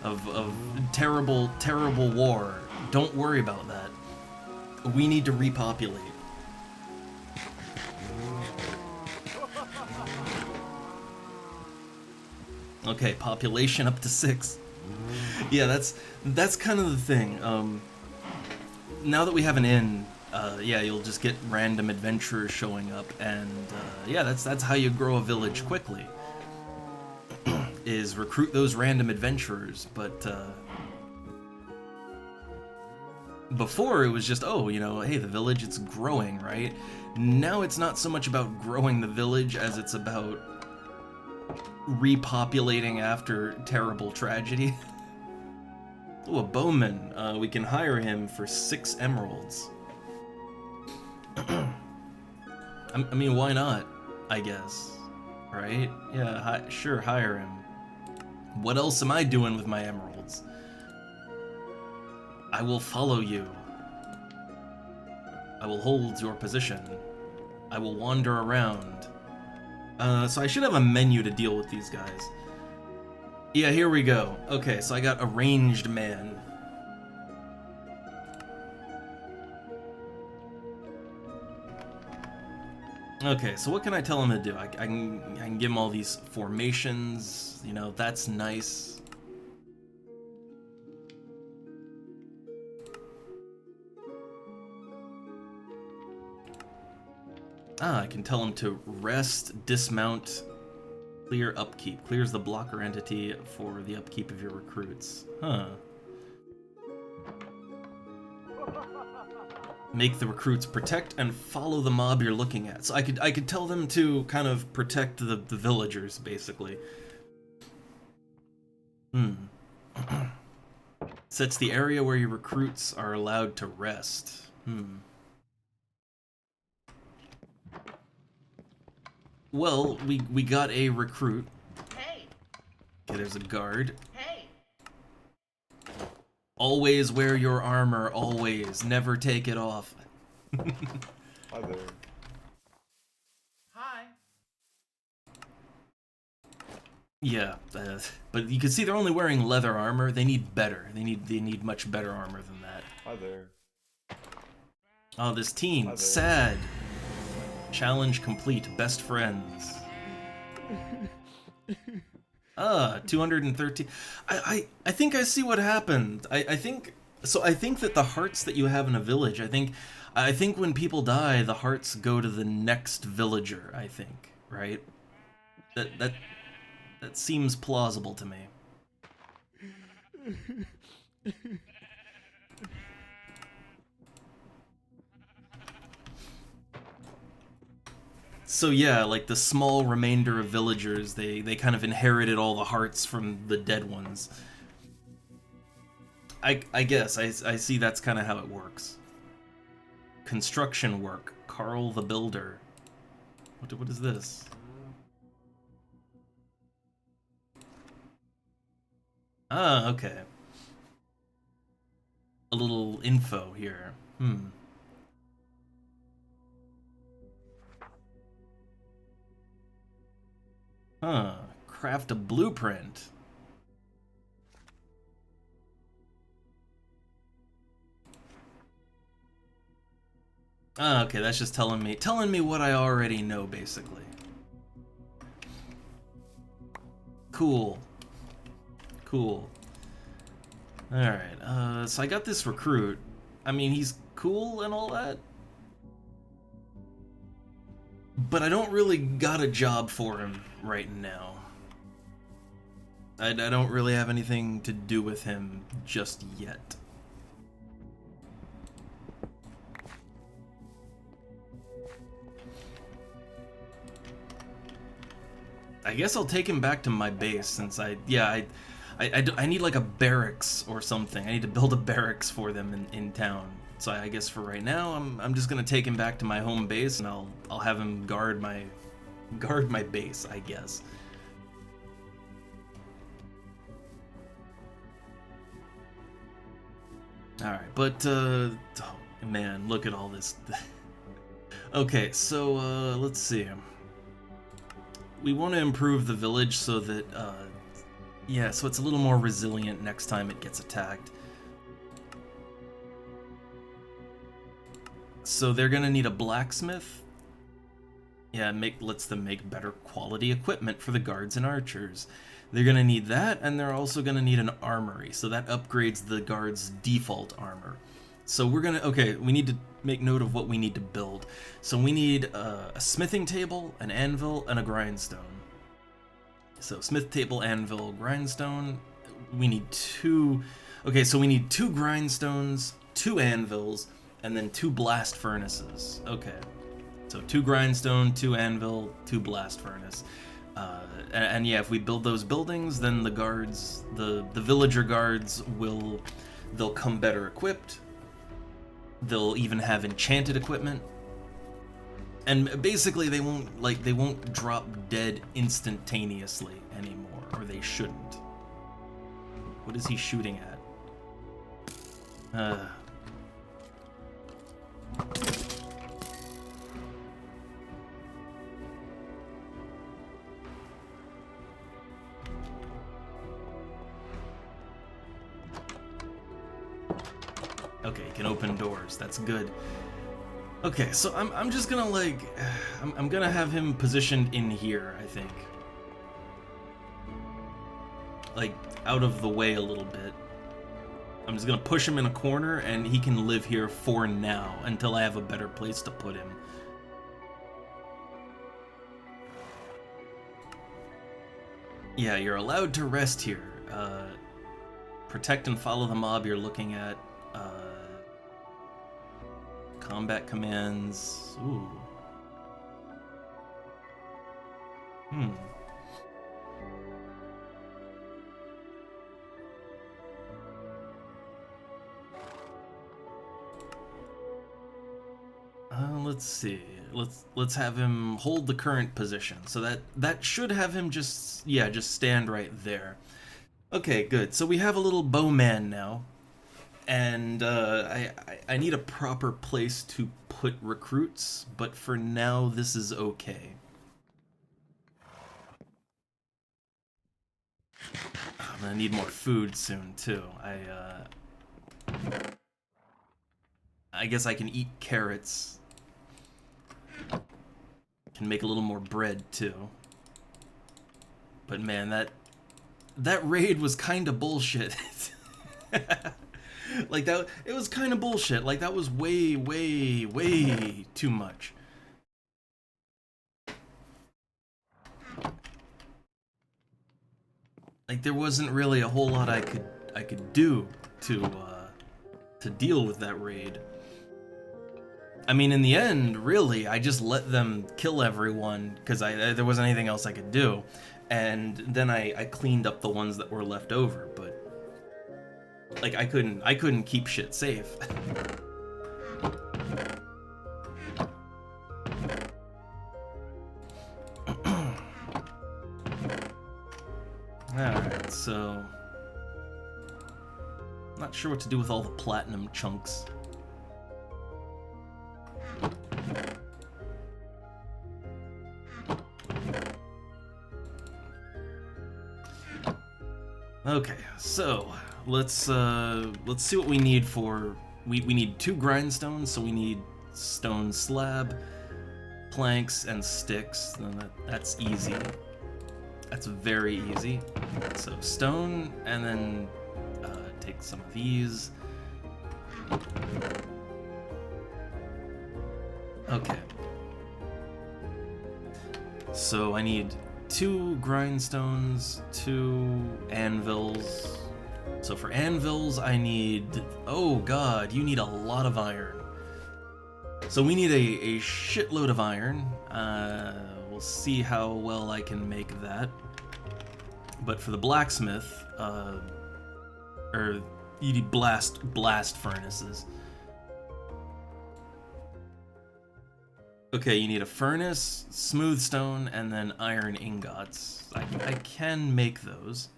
of terrible, terrible war. Don't worry about that. We need to repopulate. Okay, population up to 6. Yeah, that's kind of the thing. Now that we have an inn, yeah, you'll just get random adventurers showing up, and yeah, that's how you grow a village quickly. Is recruit those random adventurers, but before it was just, oh, you know, hey, the village, it's growing, right? Now it's not so much about growing the village as it's about repopulating after terrible tragedy. Oh, a bowman. We can hire him for 6 emeralds. I mean, why not? I guess. Right? Yeah, sure, hire him. What else am I doing with my emeralds? I will follow you. I will hold your position. I will wander around. So I should have a menu to deal with these guys. Yeah, here we go. Okay, so I got a ranged man. Okay, so what can I tell him to do? I can give him all these formations. You know, that's nice. I can tell him to rest, dismount, clear upkeep. Clears the blocker entity for the upkeep of your recruits. Huh. Make the recruits protect and follow the mob you're looking at. So I could tell them to kind of protect the villagers, basically. Sets the area where your recruits are allowed to rest. Well, we got a recruit. Hey. Okay, there's a guard. Hey. Always wear your armor, always. Never take it off. Hi there. Hi. Yeah, but you can see they're only wearing leather armor. They need better. They need much better armor than that. Hi there. Oh, this team. Hi there. Sad. Challenge complete. Best friends. 213. I think I see what happened. I think that the hearts that you have in a village, I think when people die, the hearts go to the next villager, I think, right? That seems plausible to me. So yeah, like the small remainder of villagers, they kind of inherited all the hearts from the dead ones. I guess I see that's kind of how it works. Construction work. Carl the Builder. What is this? Ah, okay. A little info here. Huh. Craft a blueprint. Ah, okay, that's just telling me what I already know, basically. Cool. Cool. Alright, so I got this recruit. I mean, he's cool and all that. But I don't really got a job for him right now. I don't really have anything to do with him just yet. I guess I'll take him back to my base since I need like a barracks or something. I need to build a barracks for them in town. So I guess for right now, I'm just gonna take him back to my home base and I'll have him guard my base, I guess. All right, but oh, man, look at all this. Okay, so let's see. We want to improve the village so that, yeah, so it's a little more resilient next time it gets attacked. So they're gonna need a blacksmith. Yeah, lets them make better quality equipment for the guards and archers. They're gonna need that, and they're also gonna need an armory, so that upgrades the guards' default armor. So we need to make note of what we need to build. So we need a smithing table, an anvil, and a grindstone. So smith table, anvil, grindstone. We need two. Okay, so we need 2 grindstones, 2 anvils, and then 2 blast furnaces. Okay, so 2 grindstone, 2 anvil, 2 blast furnace. And yeah, if we build those buildings, then the guards, the villager guards they'll come better equipped. They'll even have enchanted equipment. And basically they won't drop dead instantaneously anymore, or they shouldn't. What is he shooting at? Okay, you can open doors. That's good. Okay, so I'm just gonna I'm gonna have him positioned in here, I think. Like out of the way a little bit. I'm just gonna push him in a corner and he can live here for now until I have a better place to put him. Yeah, you're allowed to rest here. Protect and follow the mob you're looking at. Combat commands. Ooh. Let's see. Let's have him hold the current position. So that should have him just stand right there. Okay, good. So we have a little bowman now. And I need a proper place to put recruits, but for now this is okay. I'm gonna need more food soon too. I guess I can eat carrots. Can make a little more bread too. But man, that raid was kind of bullshit. Like that, it was kind of bullshit. Like that was way, way, way too much. Like there wasn't really a whole lot I could do to deal with that raid. I mean, in the end, really, I just let them kill everyone because there wasn't anything else I could do, and then I cleaned up the ones that were left over. But like, I couldn't keep shit safe. Alright, so not sure what to do with all the platinum chunks. Okay, so let's see what we need for we need 2 grindstones, so we need stone slab, planks, and sticks. That's easy. That's very easy. So stone, and then take some of these. Okay. So I need 2 grindstones, 2 anvils. So for anvils, I need... Oh god, you need a lot of iron. So we need a shitload of iron. We'll see how well I can make that. But for the blacksmith, or you need blast furnaces. Okay, you need a furnace, smooth stone, and then iron ingots. I can make those.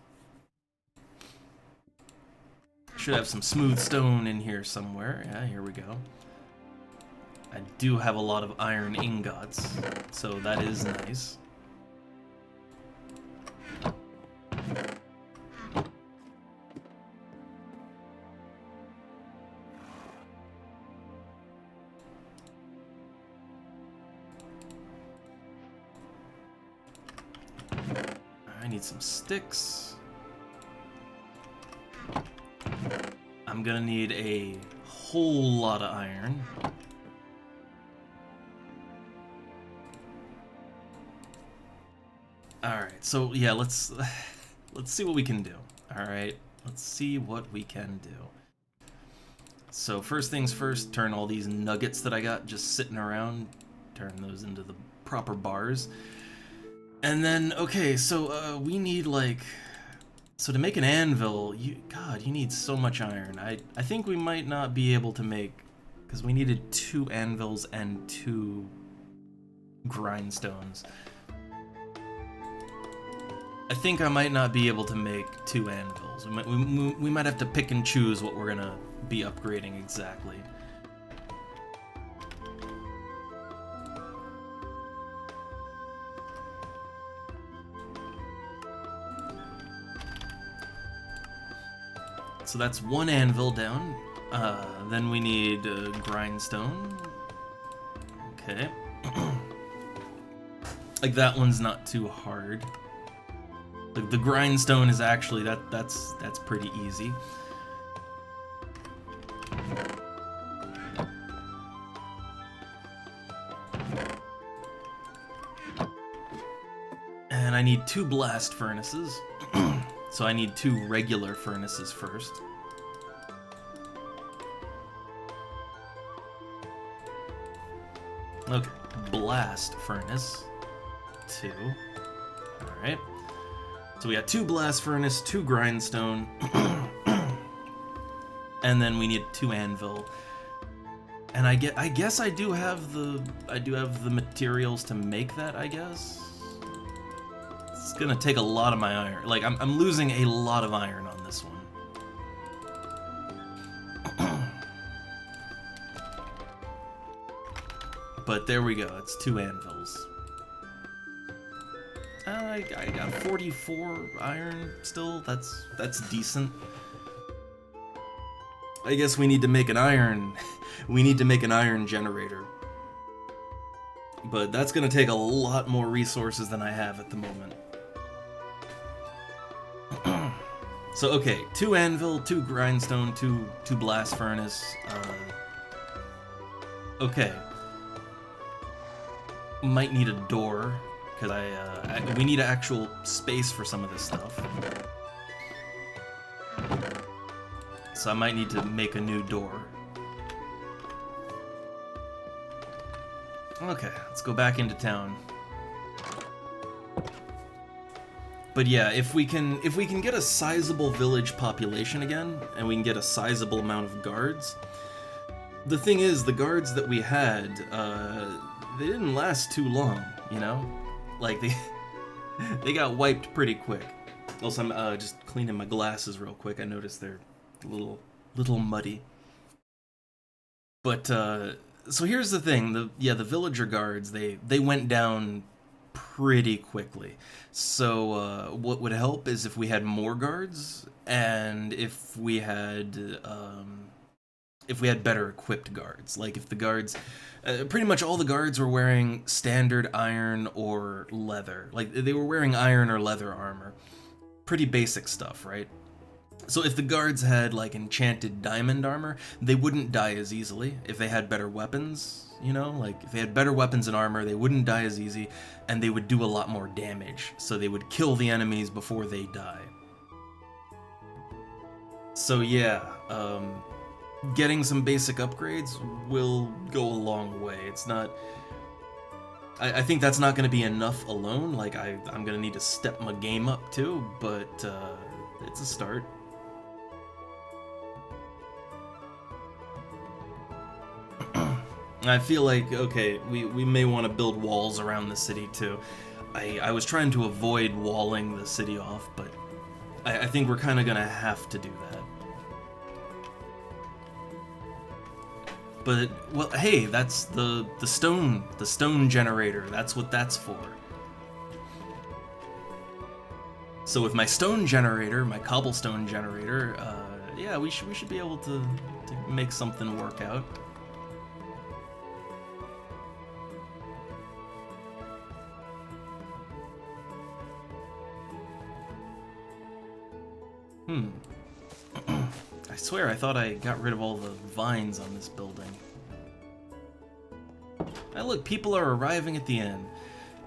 Should have some smooth stone in here somewhere. Yeah, here we go. I do have a lot of iron ingots, so that is nice. I need some sticks. I'm gonna need a whole lot of iron. Alright, so yeah, let's see what we can do. Alright, let's see what we can do. So first things first, turn all these nuggets that I got just sitting around, turn those into the proper bars. And then, okay, so we need like... So to make an anvil, God, you need so much iron. I think we might not be able to make... Because we needed 2 anvils and 2 grindstones. I think I might not be able to make 2 anvils. We might have to pick and choose what we're gonna be upgrading exactly. So that's 1 anvil down. Then we need a grindstone. Okay. Like that one's not too hard. Like the grindstone is actually that's pretty easy. And I need 2 blast furnaces. So I need 2 regular furnaces first. Okay, blast furnace 2. Alright. So we got 2 blast furnace, 2 grindstone, and then we need 2 anvil. And I guess I do have the materials to make that, I guess. It's gonna take a lot of my iron. Like I'm losing a lot of iron on this one. But there we go, it's 2 anvils. I got 44 iron still, that's decent. I guess we need to make an iron, we need to make an iron generator. But that's gonna take a lot more resources than I have at the moment. So okay, 2 anvil, 2 grindstone, 2 blast furnace, okay. Might need a door, because we need actual space for some of this stuff. So I might need to make a new door. Okay, let's go back into town. But yeah, if we can get a sizable village population again, and we can get a sizable amount of guards. The thing is, the guards that we had, they didn't last too long, you know? Like, they got wiped pretty quick. Also, I'm just cleaning my glasses real quick. I noticed they're a little muddy. But, so here's the thing. The villager guards, they went down pretty quickly. So, what would help is if we had more guards, and if we had better equipped guards. Like, if the guards... pretty much all the guards were wearing standard iron or leather. Like, they were wearing iron or leather armor. Pretty basic stuff, right? So if the guards had, like, enchanted diamond armor, they wouldn't die as easily. If they had better weapons, you know? Like, if they had better weapons and armor, they wouldn't die as easy, and they would do a lot more damage. So they would kill the enemies before they die. So yeah, getting some basic upgrades will go a long way. It's not... I think that's not going to be enough alone. Like, I'm going to need to step my game up too, but it's a start. I feel like, okay, we may want to build walls around the city too. I was trying to avoid walling the city off, but I think we're kind of going to have to do that. But, well, hey, that's the stone generator. That's what that's for. So with my stone generator, my cobblestone generator, yeah, we should be able to make something work out. I swear, I thought I got rid of all the vines on this building. Hey, look, people are arriving at the inn.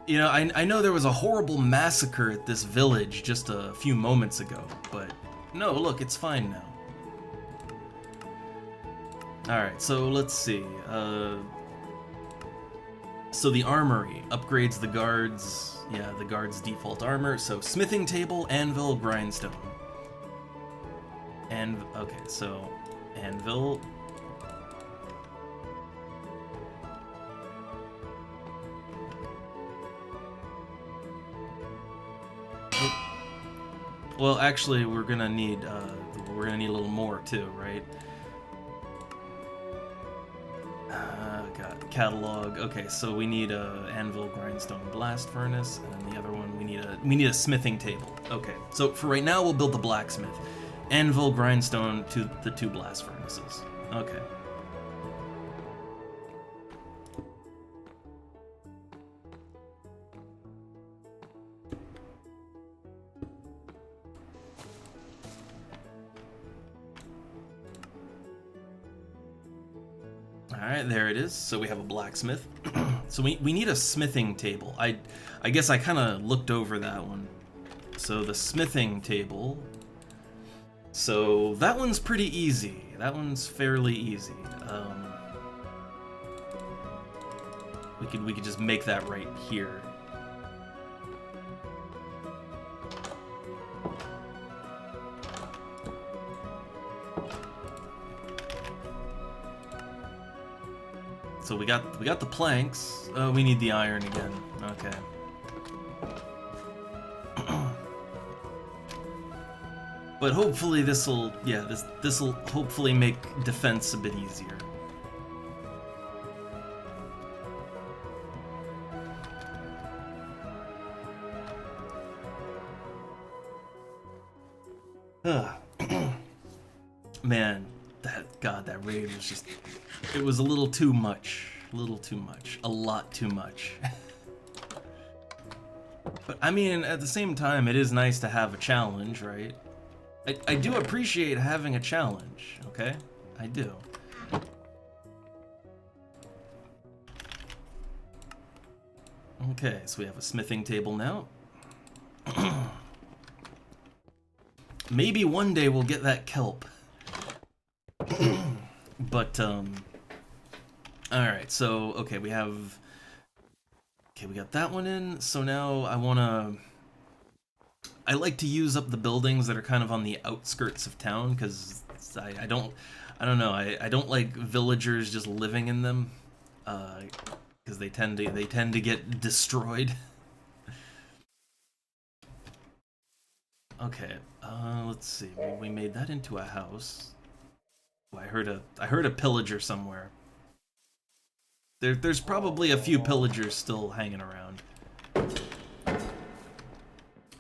You know, I know there was a horrible massacre at this village just a few moments ago, but no, look, it's fine now. Alright, so let's see. So the armory upgrades the guards, yeah, the guards' default armor. So smithing table, anvil, grindstone. And okay, so anvil. Oh. Well, actually, we're gonna need a little more too, right? Got catalog. Okay, so we need a anvil, grindstone, blast furnace, and then the other one we need a smithing table. Okay, so for right now we'll build the blacksmith. Anvil, grindstone, to the 2 blast furnaces. Okay. Alright, there it is. So we have a blacksmith. So we need a smithing table. I guess I kind of looked over that one. So the smithing table... So that one's pretty easy. That one's fairly easy. We could just make that right here. So we got the planks. We need the iron again. Okay. But hopefully this'll, yeah, this'll hopefully make defense a bit easier. Man, that raid was just, it was a little too much. A little too much. A lot too much. But I mean, at the same time, it is nice to have a challenge, right? I do appreciate having a challenge, okay? I do. Okay, so we have a smithing table now. Maybe one day we'll get that kelp. But, alright, so, okay, we have Okay, we got that one in. So now I like to use up the buildings that are kind of on the outskirts of town because I don't know. I don't like villagers just living in them because they tend to get destroyed. Okay, let's see. We made that into a house. Oh, I heard a pillager somewhere. There's probably a few pillagers still hanging around.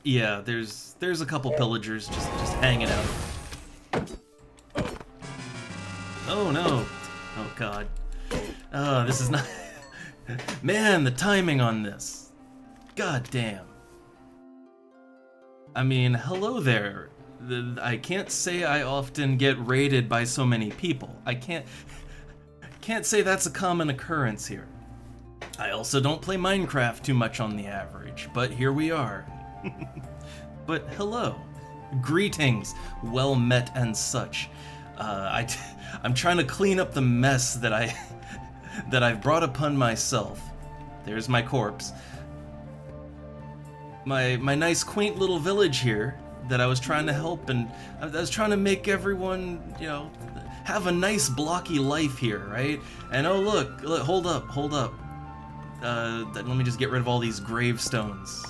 Yeah, there's a couple pillagers just hanging out. Oh no! Oh god. This is not. Man, the timing on this. God damn. I mean, hello there. I can't say I often get raided by so many people. I can't say that's a common occurrence here. I also don't play Minecraft too much on the average, but here we are. But hello. Greetings, well met and such. I'm trying to clean up the mess that I've brought upon myself. There's my corpse. My nice quaint little village here that I was trying to help, and I was trying to make everyone, you know, have a nice blocky life here, right? And oh look, hold up. Let me just get rid of all these gravestones.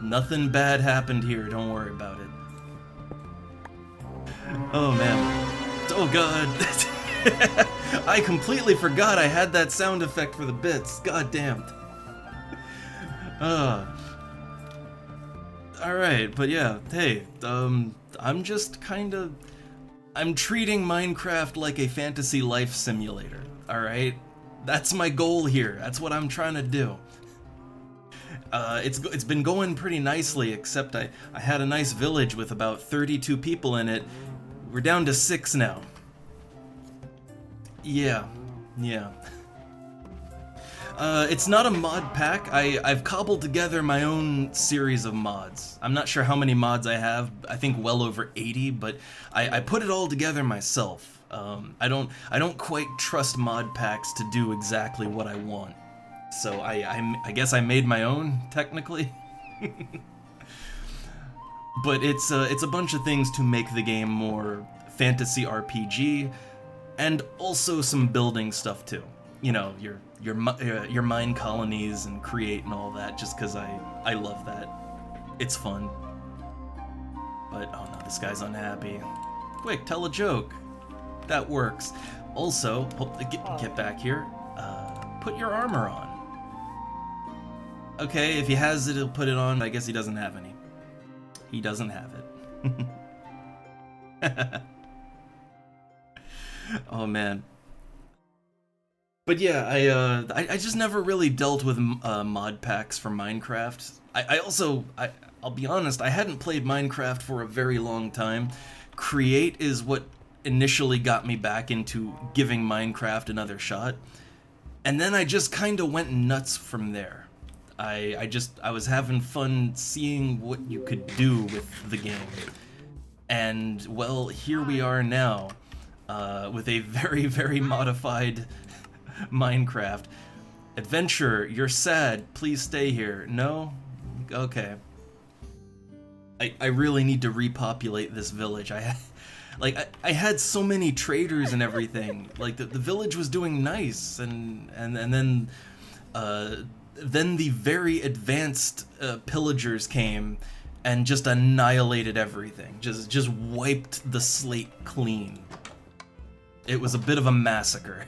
Nothing bad happened here, don't worry about it. Oh man. Oh god. I completely forgot I had that sound effect for the bits. God damn. Alright, but yeah, hey, I'm just I'm treating Minecraft like a fantasy life simulator, alright? That's my goal here, that's what I'm trying to do. It's been going pretty nicely, except I had a nice village with about 32 people in it. We're down to 6 now. Yeah. It's not a mod pack. I've cobbled together my own series of mods. I'm not sure how many mods I have. I think well over 80, but I put it all together myself. I don't quite trust mod packs to do exactly what I want. So I guess I made my own, technically. But it's a bunch of things to make the game more fantasy RPG, and also some building stuff too. You know, your mine colonies and create and all that, just because I love that. It's fun. But oh no, this guy's unhappy. Quick, tell a joke. That works. Also, get back here. Put your armor on. Okay, if he has it, he'll put it on. I guess he doesn't have any. He doesn't have it. Oh man. But yeah, I just never really dealt with mod packs for Minecraft. I'll be honest, I hadn't played Minecraft for a very long time. Create is what initially got me back into giving Minecraft another shot. And then I just kind of went nuts from there. I was having fun seeing what you could do with the game. And, well, here we are now, with a very, very modified Minecraft. Adventure, you're sad, please stay here. No? Okay. I really need to repopulate this village. I had so many traders and everything. Like, the village was doing nice, and then the very advanced pillagers came and just annihilated everything. Just wiped the slate clean. It was a bit of a massacre.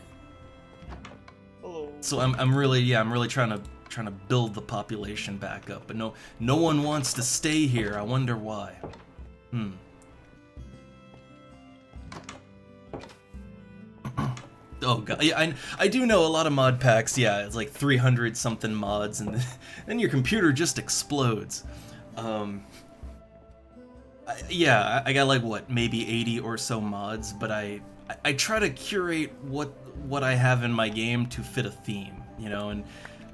Hello. So I'm really trying to build the population back up, but no one wants to stay here. I wonder why. Oh god, yeah, I do know a lot of mod packs. Yeah, it's like 300 something mods, and then your computer just explodes. Yeah, I got like what, maybe 80 or so mods, but I try to curate what I have in my game to fit a theme, you know. And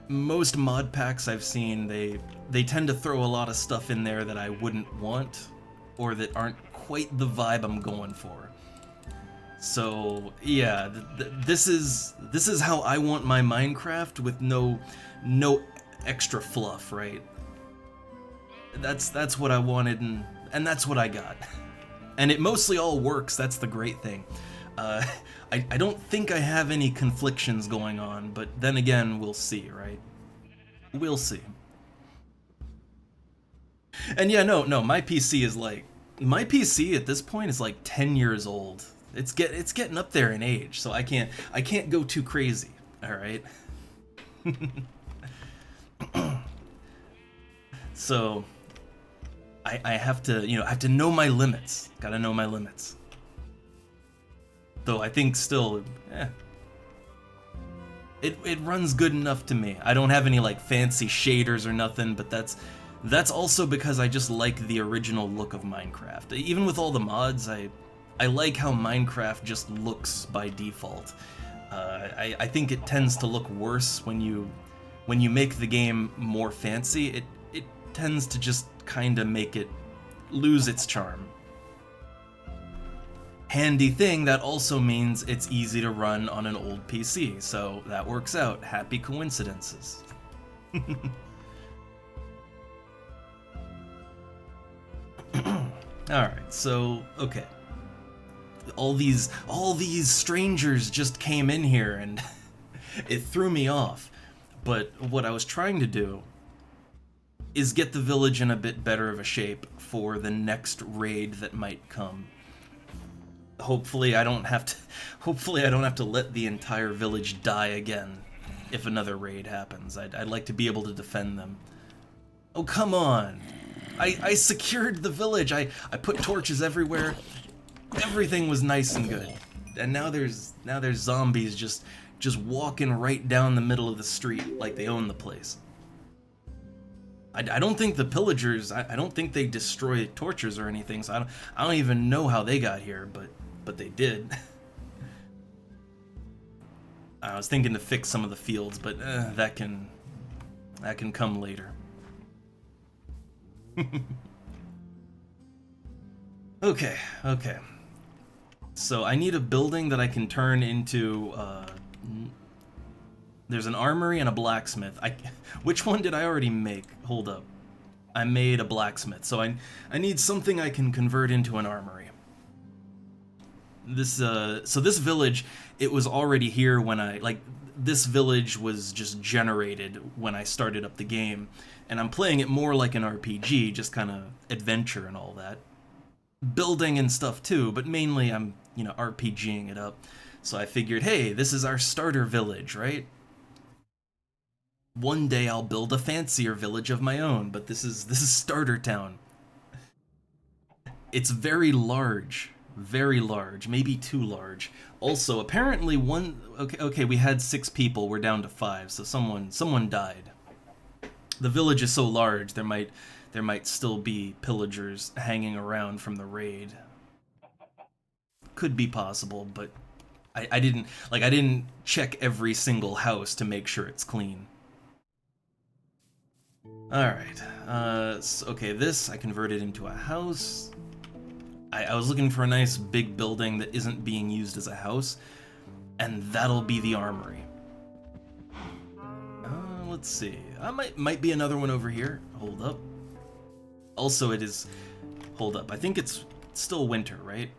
most mod packs I've seen, they tend to throw a lot of stuff in there that I wouldn't want, or that aren't quite the vibe I'm going for. So yeah, this is how I want my Minecraft, with no extra fluff, right? That's what I wanted, and that's what I got. And it mostly all works, that's the great thing. I don't think I have any conflictions going on, but then again, we'll see, right? We'll see. And yeah, no, my PC is like... My PC at this point is like 10 years old. It's getting up there in age, so I can't go too crazy, alright? So... I have to, I have to know my limits. Gotta know my limits. Though I think still, it runs good enough to me. I don't have any like fancy shaders or nothing, but that's also because I just like the original look of Minecraft. Even with all the mods, I like how Minecraft just looks by default. I think it tends to look worse when you make the game more fancy. It tends to just kind of make it lose its charm. Handy thing, that also means it's easy to run on an old PC, so that works out. Happy coincidences. Alright, so, okay. All these strangers just came in here and it threw me off. But what I was trying to do is get the village in a bit better of a shape for the next raid that might come. Hopefully I don't have to let the entire village die again if another raid happens. I'd like to be able to defend them. Oh, come on. I secured the village. I put torches everywhere. Everything was nice and good. And now there's zombies just walking right down the middle of the street like they own the place. I don't think the pillagers, I don't think they destroy torches or anything, so I don't even know how they got here, but they did. I was thinking to fix some of the fields, but that can come later. Okay. So I need a building that I can turn into, there's an armory and a blacksmith. Which one did I already make? Hold up. I made a blacksmith, so I need something I can convert into an armory. So this village, it was already here when this village was just generated when I started up the game, and I'm playing it more like an RPG, just kind of adventure and all that. Building and stuff too, but mainly I'm, RPGing it up. So I figured, hey, this is our starter village, right? One day I'll build a fancier village of my own, but this is Starter Town. It's very large, maybe too large. Also, apparently we had 6 people, we're down to 5, so someone died. The village is so large, there might still be pillagers hanging around from the raid. Could be possible, but I didn't check every single house to make sure it's clean. Alright, okay, this I converted into a house. I was looking for a nice big building that isn't being used as a house, and that'll be the armory. Let's see, might be another one over here. Hold up. Also, it is... Hold up, I think it's still winter, right?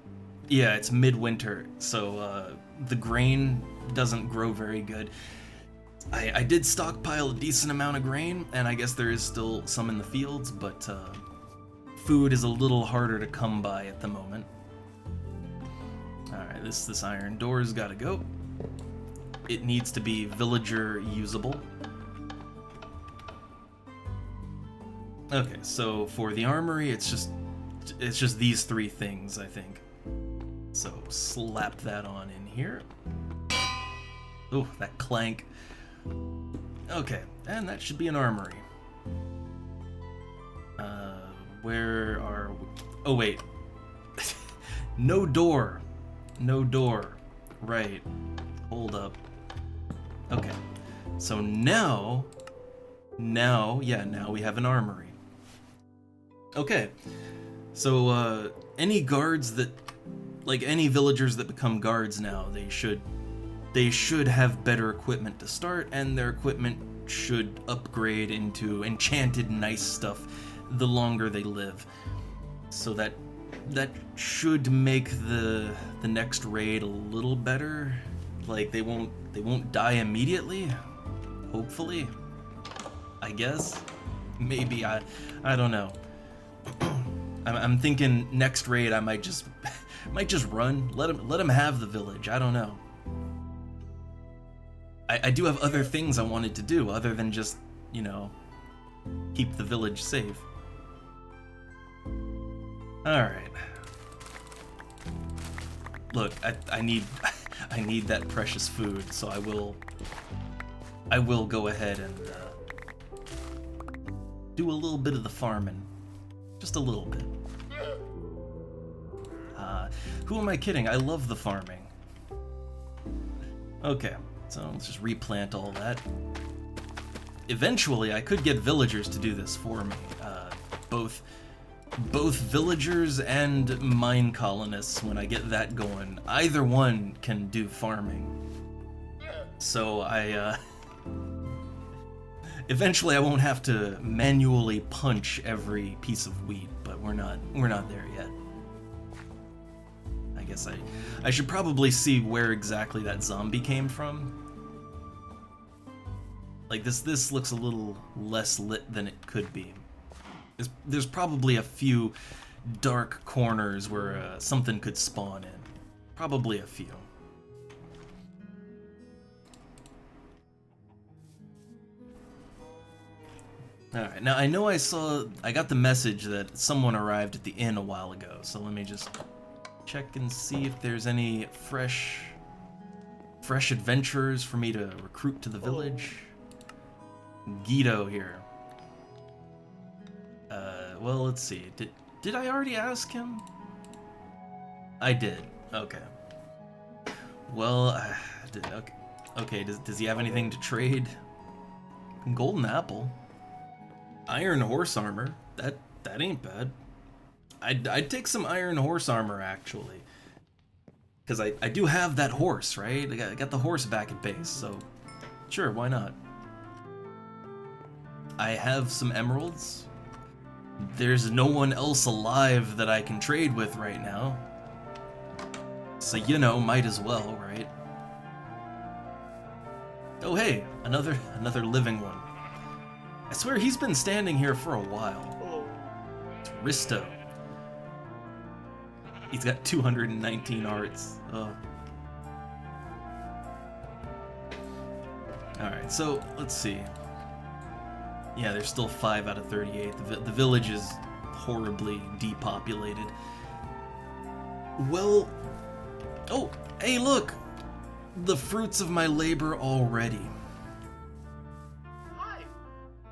Yeah, it's midwinter, so the grain doesn't grow very good. I did stockpile a decent amount of grain, and I guess there is still some in the fields, but food is a little harder to come by at the moment. Alright, this iron door's gotta go. It needs to be villager usable. Okay, so for the armory, it's just these 3 things, I think. So slap that on in here. Oh, that clank. Okay, and that should be an armory. Where are we? Oh wait. No door. Right. Hold up. Okay. So now we have an armory. Okay. So any guards that any villagers that become guards now, they should they should have better equipment to start, and their equipment should upgrade into enchanted nice stuff the longer they live. So that should make the next raid a little better. Like they won't die immediately. Hopefully. I guess. Maybe I don't know. I'm thinking next raid I might just run. Let him have the village. I don't know. I do have other things I wanted to do other than just, you know, keep the village safe. Alright. Look, I need that precious food, so I will go ahead and do a little bit of the farming. Just a little bit. Who am I kidding? I love the farming. Okay, so let's just replant all that. Eventually, I could get villagers to do this for me. Both villagers and mine colonists, when I get that going, either one can do farming. So eventually I won't have to manually punch every piece of wheat, but we're not there yet. I guess I should probably see where exactly that zombie came from. Like this looks a little less lit than it could be. There's probably a few dark corners where something could spawn in. Probably a few. Alright, now I know I got the message that someone arrived at the inn a while ago, so let me just check and see if there's any fresh adventurers for me to recruit to the village. Guido here. Well, let's see. Did I already ask him? I did. Okay. Well, okay. Does he have anything to trade? Golden apple. Iron horse armor. That ain't bad. I'd take some iron horse armor actually, because I do have that horse, right? I got the horse back at base, so sure, why not? I have some emeralds. There's no one else alive that I can trade with right now, so you know, might as well, right? Oh hey, another living one. I swear he's been standing here for a while. It's Risto. He's got 219 arts. Alright, so let's see. Yeah, there's still 5 out of 38. The village is horribly depopulated. Well... Oh, hey look! The fruits of my labor already.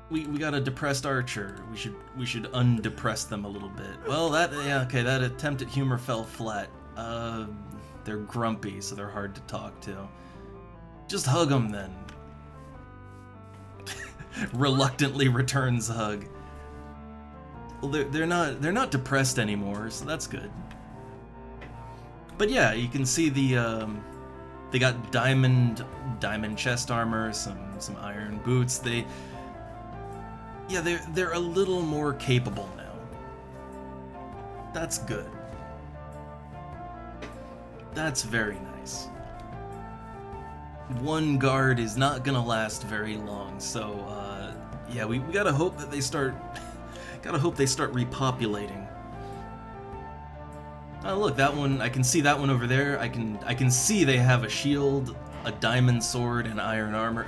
We got a depressed archer. We should undepress them a little bit. Well, that attempt at humor fell flat. They're grumpy, so they're hard to talk to. Just hug them then. Reluctantly returns hug. Well, they're not depressed anymore, so that's good. But yeah, you can see they got diamond chest armor, some iron boots. Yeah, they're a little more capable now. That's good. That's very nice. One guard is not gonna last very long, so yeah, we gotta hope that they start repopulating. Oh look, that one, I can see that one over there. I can see they have a shield, a diamond sword, and iron armor.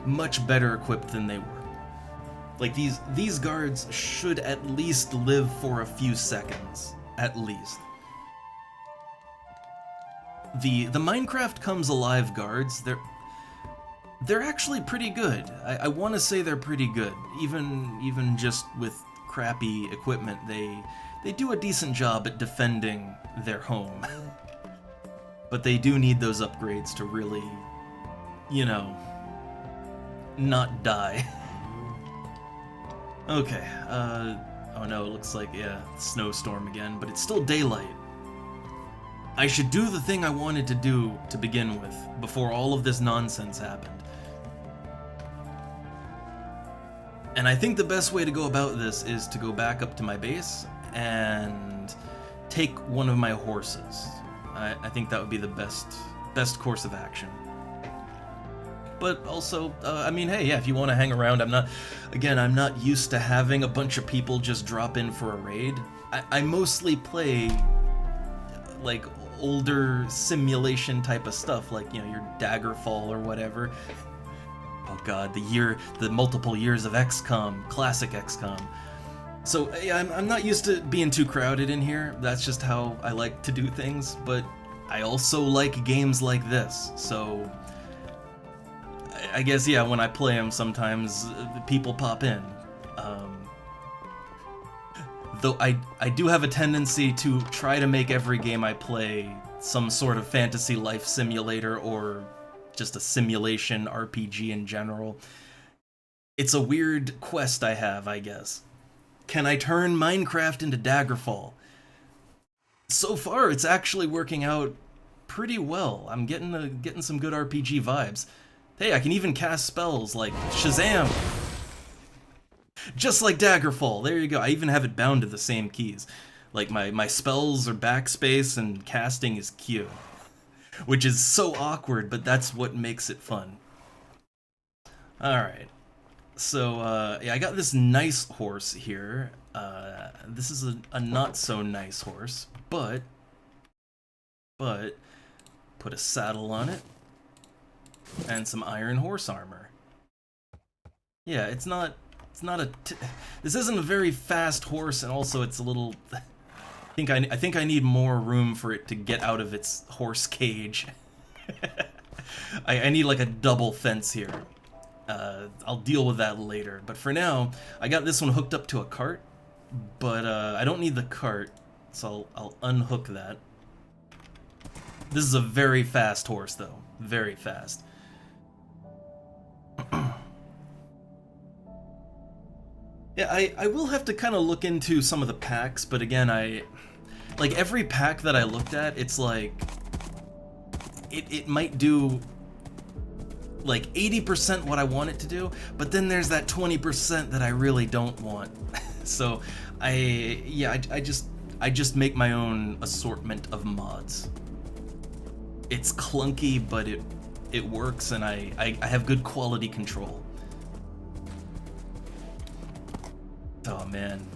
Much better equipped than they were. Like these guards should at least live for a few seconds, at least. The Minecraft Comes Alive guards, they're actually pretty good. I want to say they're pretty good. Even just with crappy equipment, they do a decent job at defending their home. But they do need those upgrades to really, you know, not die. Okay, oh no, it looks like, yeah, snowstorm again, but it's still daylight. I should do the thing I wanted to do to begin with, before all of this nonsense happened. And I think the best way to go about this is to go back up to my base and take one of my horses. I think that would be the best course of action. But also, I mean, hey, yeah, if you want to hang around, I'm not used to having a bunch of people just drop in for a raid. I mostly play, like, older simulation type of stuff, like, you know, your Daggerfall or whatever. Oh god, the multiple years of XCOM, classic XCOM. So, yeah, I'm not used to being too crowded in here. That's just how I like to do things, but I also like games like this, so I guess, yeah, when I play them, sometimes people pop in. Though I do have a tendency to try to make every game I play some sort of fantasy life simulator or just a simulation RPG in general. It's a weird quest I have, I guess. Can I turn Minecraft into Daggerfall? So far, it's actually working out pretty well. I'm getting some good RPG vibes. Hey, I can even cast spells like Shazam! Just like Daggerfall, there you go. I even have it bound to the same keys. Like, my spells are backspace and casting is Q. Which is so awkward, but that's what makes it fun. Alright. So, yeah, I got this nice horse here. This is a not-so-nice horse, but put a saddle on it, and some iron horse armor. Yeah, it's not this isn't a very fast horse, and also it's a little, I think I need more room for it to get out of its horse cage. I need like a double fence here. I'll deal with that later, but for now, I got this one hooked up to a cart, but I don't need the cart, so I'll unhook that. This is a very fast horse, though. Very fast. Yeah, I will have to kind of look into some of the packs, but again, like, every pack that I looked at, it's like, it might do, like, 80% what I want it to do, but then there's that 20% that I really don't want. So, I just make my own assortment of mods. It's clunky, but it works, and I have good quality control. Oh man,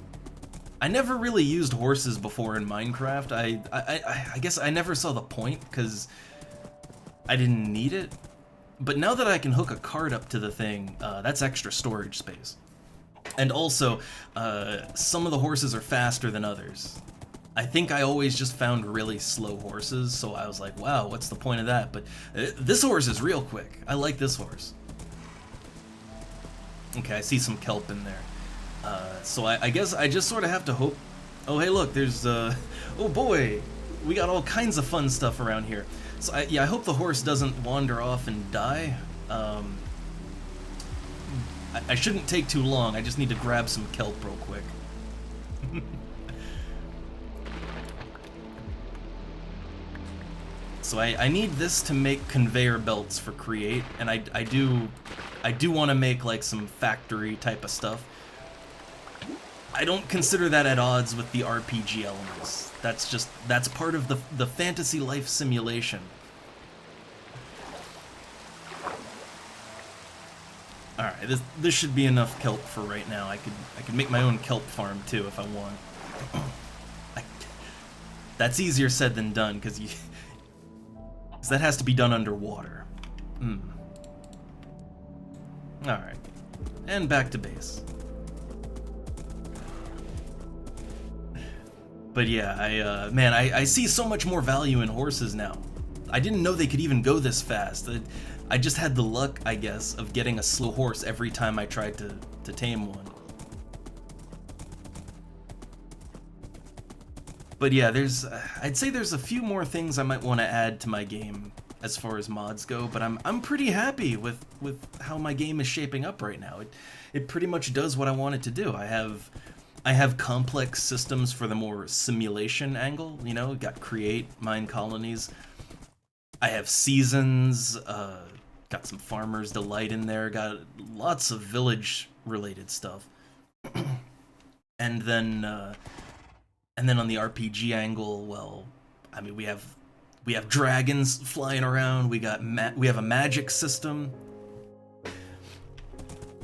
I never really used horses before in Minecraft. I guess I never saw the point because I didn't need it. But now that I can hook a cart up to the thing, that's extra storage space. And also, some of the horses are faster than others. I think I always just found really slow horses, so I was like, wow, what's the point of that? But this horse is real quick. I like this horse. Okay, I see some kelp in there. So I guess I just sort of have to hope. Oh, hey, look, there's, oh boy, we got all kinds of fun stuff around here. So yeah, I hope the horse doesn't wander off and die. I shouldn't take too long. I just need to grab some kelp real quick. So I need this to make conveyor belts for Create, and I do want to make like some factory type of stuff. I don't consider that at odds with the RPG elements. That's part of the fantasy life simulation. Alright, this should be enough kelp for right now. I could make my own kelp farm too if I want. That's easier said than done, because that has to be done underwater. Alright. And back to base. But yeah, man, I see so much more value in horses now. I didn't know they could even go this fast. I just had the luck, I guess, of getting a slow horse every time I tried to tame one. But yeah, I'd say there's a few more things I might want to add to my game as far as mods go, but I'm pretty happy with how my game is shaping up right now. It pretty much does what I want it to do. I have I have complex systems for the more simulation angle, you know, got create, mine colonies. I have seasons, got some Farmer's Delight in there, got lots of village-related stuff. And then on the RPG angle, well, I mean, we have dragons flying around. We have a magic system.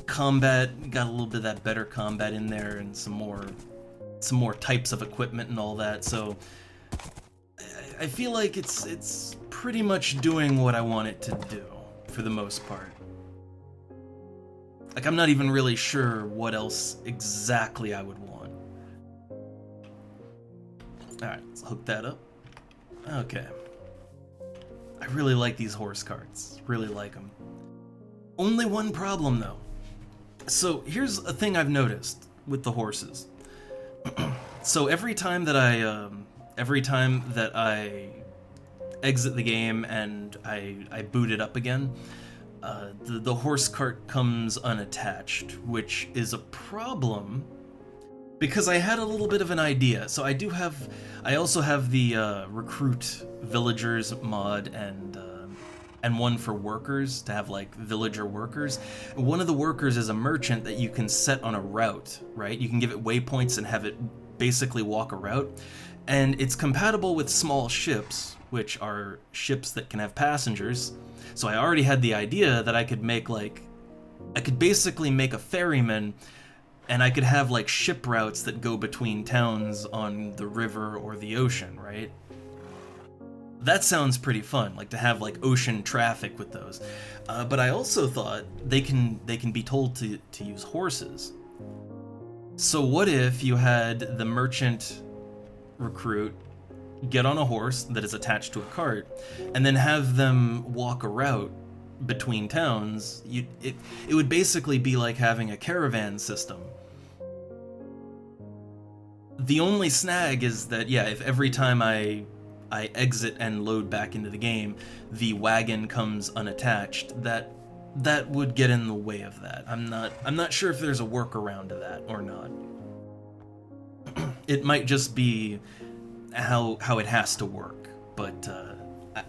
Combat, got a little bit of that better combat in there, and some more types of equipment and all that. So I feel like it's pretty much doing what I want it to do for the most part. Like, I'm not even really sure what else exactly I would want. Alright, let's hook that up. Okay. I really like these horse carts. Really like them. Only one problem, though. So, here's a thing I've noticed with the horses. So, every time that I exit the game and I boot it up again, the horse cart comes unattached, which is a problem because I had a little bit of an idea. So I also have the recruit villagers mod and one for workers to have like villager workers. One of the workers is a merchant that you can set on a route, right? You can give it waypoints and have it basically walk a route. And it's compatible with small ships, which are ships that can have passengers. So I already had the idea that I could basically make a ferryman, and I could have like ship routes that go between towns on the river or the ocean, right? That sounds pretty fun, like to have like ocean traffic with those. But I also thought they can be told to use horses. So what if you had the merchant recruit get on a horse that is attached to a cart, and then have them walk a route between towns? It would basically be like having a caravan system. The only snag is that, yeah, if every time I exit and load back into the game, the wagon comes unattached, that would get in the way of that. I'm not sure if there's a workaround to that or not. It might just be how it has to work, but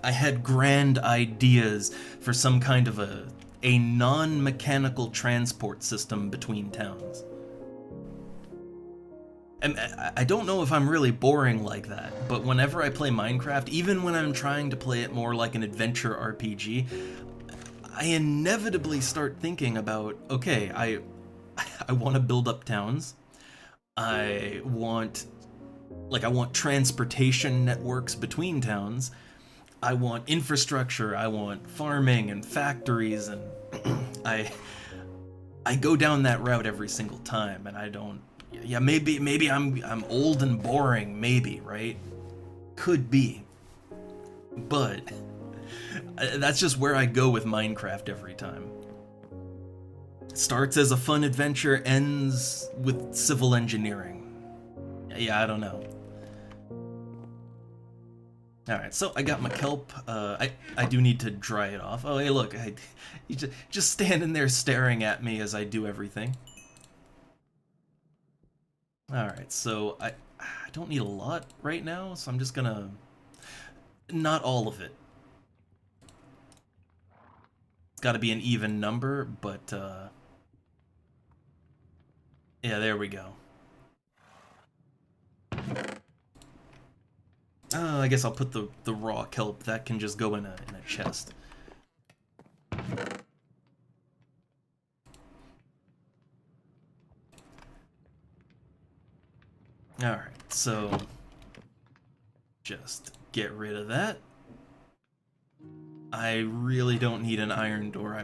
I had grand ideas for some kind of a non-mechanical transport system between towns. And I don't know if I'm really boring like that, but whenever I play Minecraft, even when I'm trying to play it more like an adventure RPG, I inevitably start thinking about, okay, I want to build up towns. I want transportation networks between towns. I want infrastructure. I want farming and factories, and I go down that route every single time, and I don't. Yeah, maybe I'm old and boring, maybe, right? Could be. But that's just where I go with Minecraft every time. Starts as a fun adventure, ends with civil engineering. Yeah, I don't know. Alright, so I got my kelp. I do need to dry it off. Oh, hey, look. He's just standing there staring at me as I do everything. Alright, so I don't need a lot right now, so I'm just gonna... Not all of it. It's gotta be an even number, but yeah, there we go. I guess I'll put the raw kelp. That can just go in a chest. Alright, so just get rid of that. I really don't need an iron door.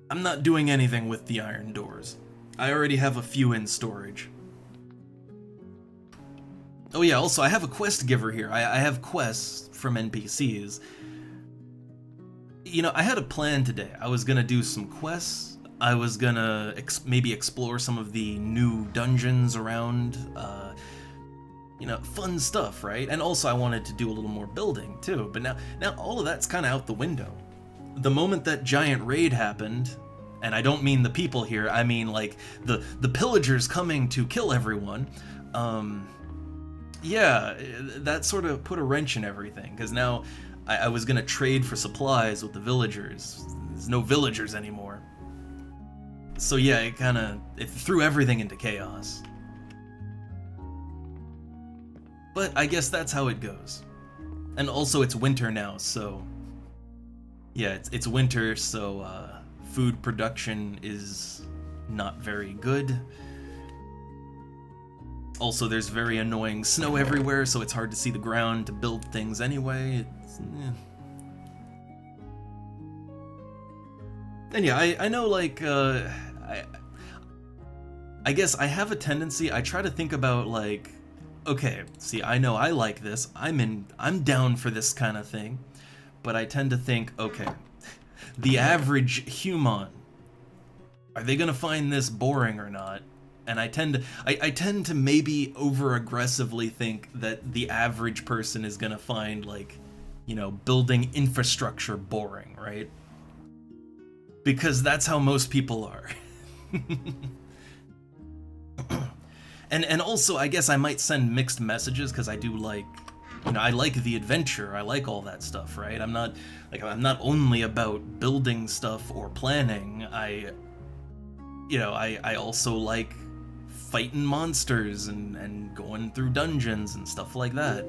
I'm not doing anything with the iron doors. I already have a few in storage. Oh yeah, also I have a quest giver here. I have quests from NPCs. You know, I had a plan today. I was gonna do some quests. I was gonna maybe explore some of the new dungeons around, you know, fun stuff, right? And also I wanted to do a little more building too, but now all of that's kind of out the window. The moment that giant raid happened, And I don't mean the people here, I mean like the pillagers coming to kill everyone. Yeah, that sort of put a wrench in everything, because now I was gonna trade for supplies with the villagers. There's no villagers anymore. So yeah, it threw everything into chaos. But I guess that's how it goes. And also it's winter now, so yeah, it's winter, so food production is not very good. Also, there's very annoying snow everywhere, so it's hard to see the ground to build things anyway. And yeah, I know, like, I guess I have a tendency, I try to think about, like, okay, see, I know I like this, I'm down for this kind of thing, but I tend to think, okay, the average human, are they gonna find this boring or not? And I tend to maybe over-aggressively think that the average person is gonna find, like, you know, building infrastructure boring, right? Because that's how most people are. And also, I guess I might send mixed messages, because I do like, you know, I like the adventure, I like all that stuff, right? I'm not only about building stuff or planning, I also like fighting monsters and going through dungeons and stuff like that.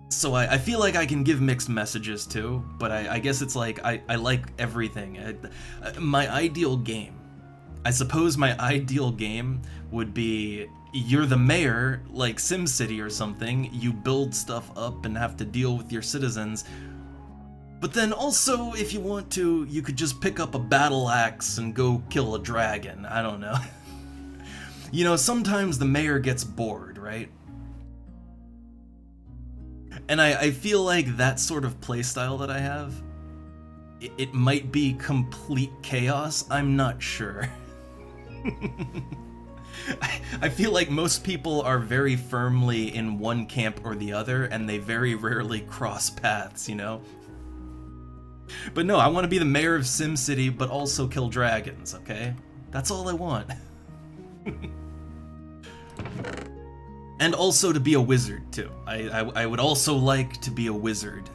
So I feel like I can give mixed messages too, but I guess it's like, I like everything. My ideal game, I suppose my ideal game would be, you're the mayor, like SimCity or something, you build stuff up and have to deal with your citizens, but then also, if you want to, you could just pick up a battle axe and go kill a dragon, I don't know. You know, sometimes the mayor gets bored, right? And I feel like that sort of playstyle that I have, it might be complete chaos, I'm not sure. I feel like most people are very firmly in one camp or the other, and they very rarely cross paths, you know? But no, I want to be the mayor of SimCity, but also kill dragons, okay? That's all I want. And also to be a wizard, too. I would also like to be a wizard.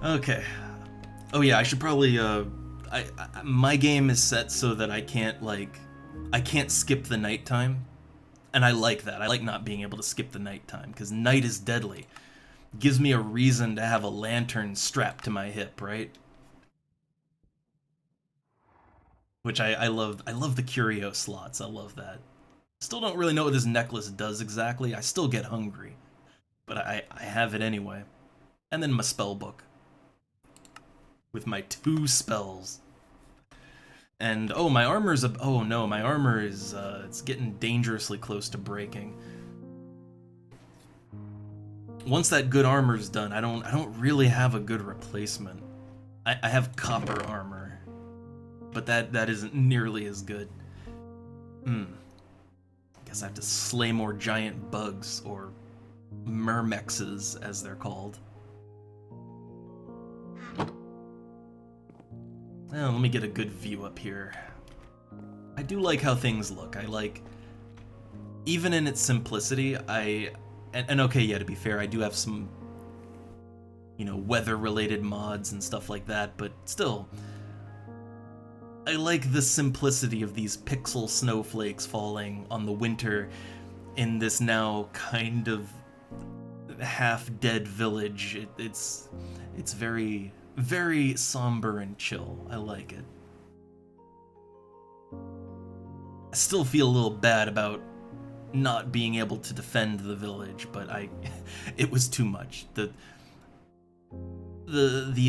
Okay. Oh yeah, I should probably, my game is set so that I can't skip the nighttime. And I like that. I like not being able to skip the nighttime, because night is deadly. Gives me a reason to have a lantern strapped to my hip, right? Which I love the curio slots, I love that. Still don't really know what this necklace does exactly, I still get hungry. But I have it anyway. And then my spell book. With my 2 spells. And, oh, my armor's oh no, my armor is, it's getting dangerously close to breaking. Once that good armor's done, I don't really have a good replacement. I have copper armor, but that isn't nearly as good. Guess I have to slay more giant bugs, or myrmexes, as they're called. Well, let me get a good view up here. I do like how things look. I like, even in its simplicity, and okay, yeah, to be fair, I do have some, you know, weather-related mods and stuff like that, but still, I like the simplicity of these pixel snowflakes falling on the winter in this now kind of half-dead village. It's very, very somber and chill. I like it. I still feel a little bad about not being able to defend the village, but it was too much. The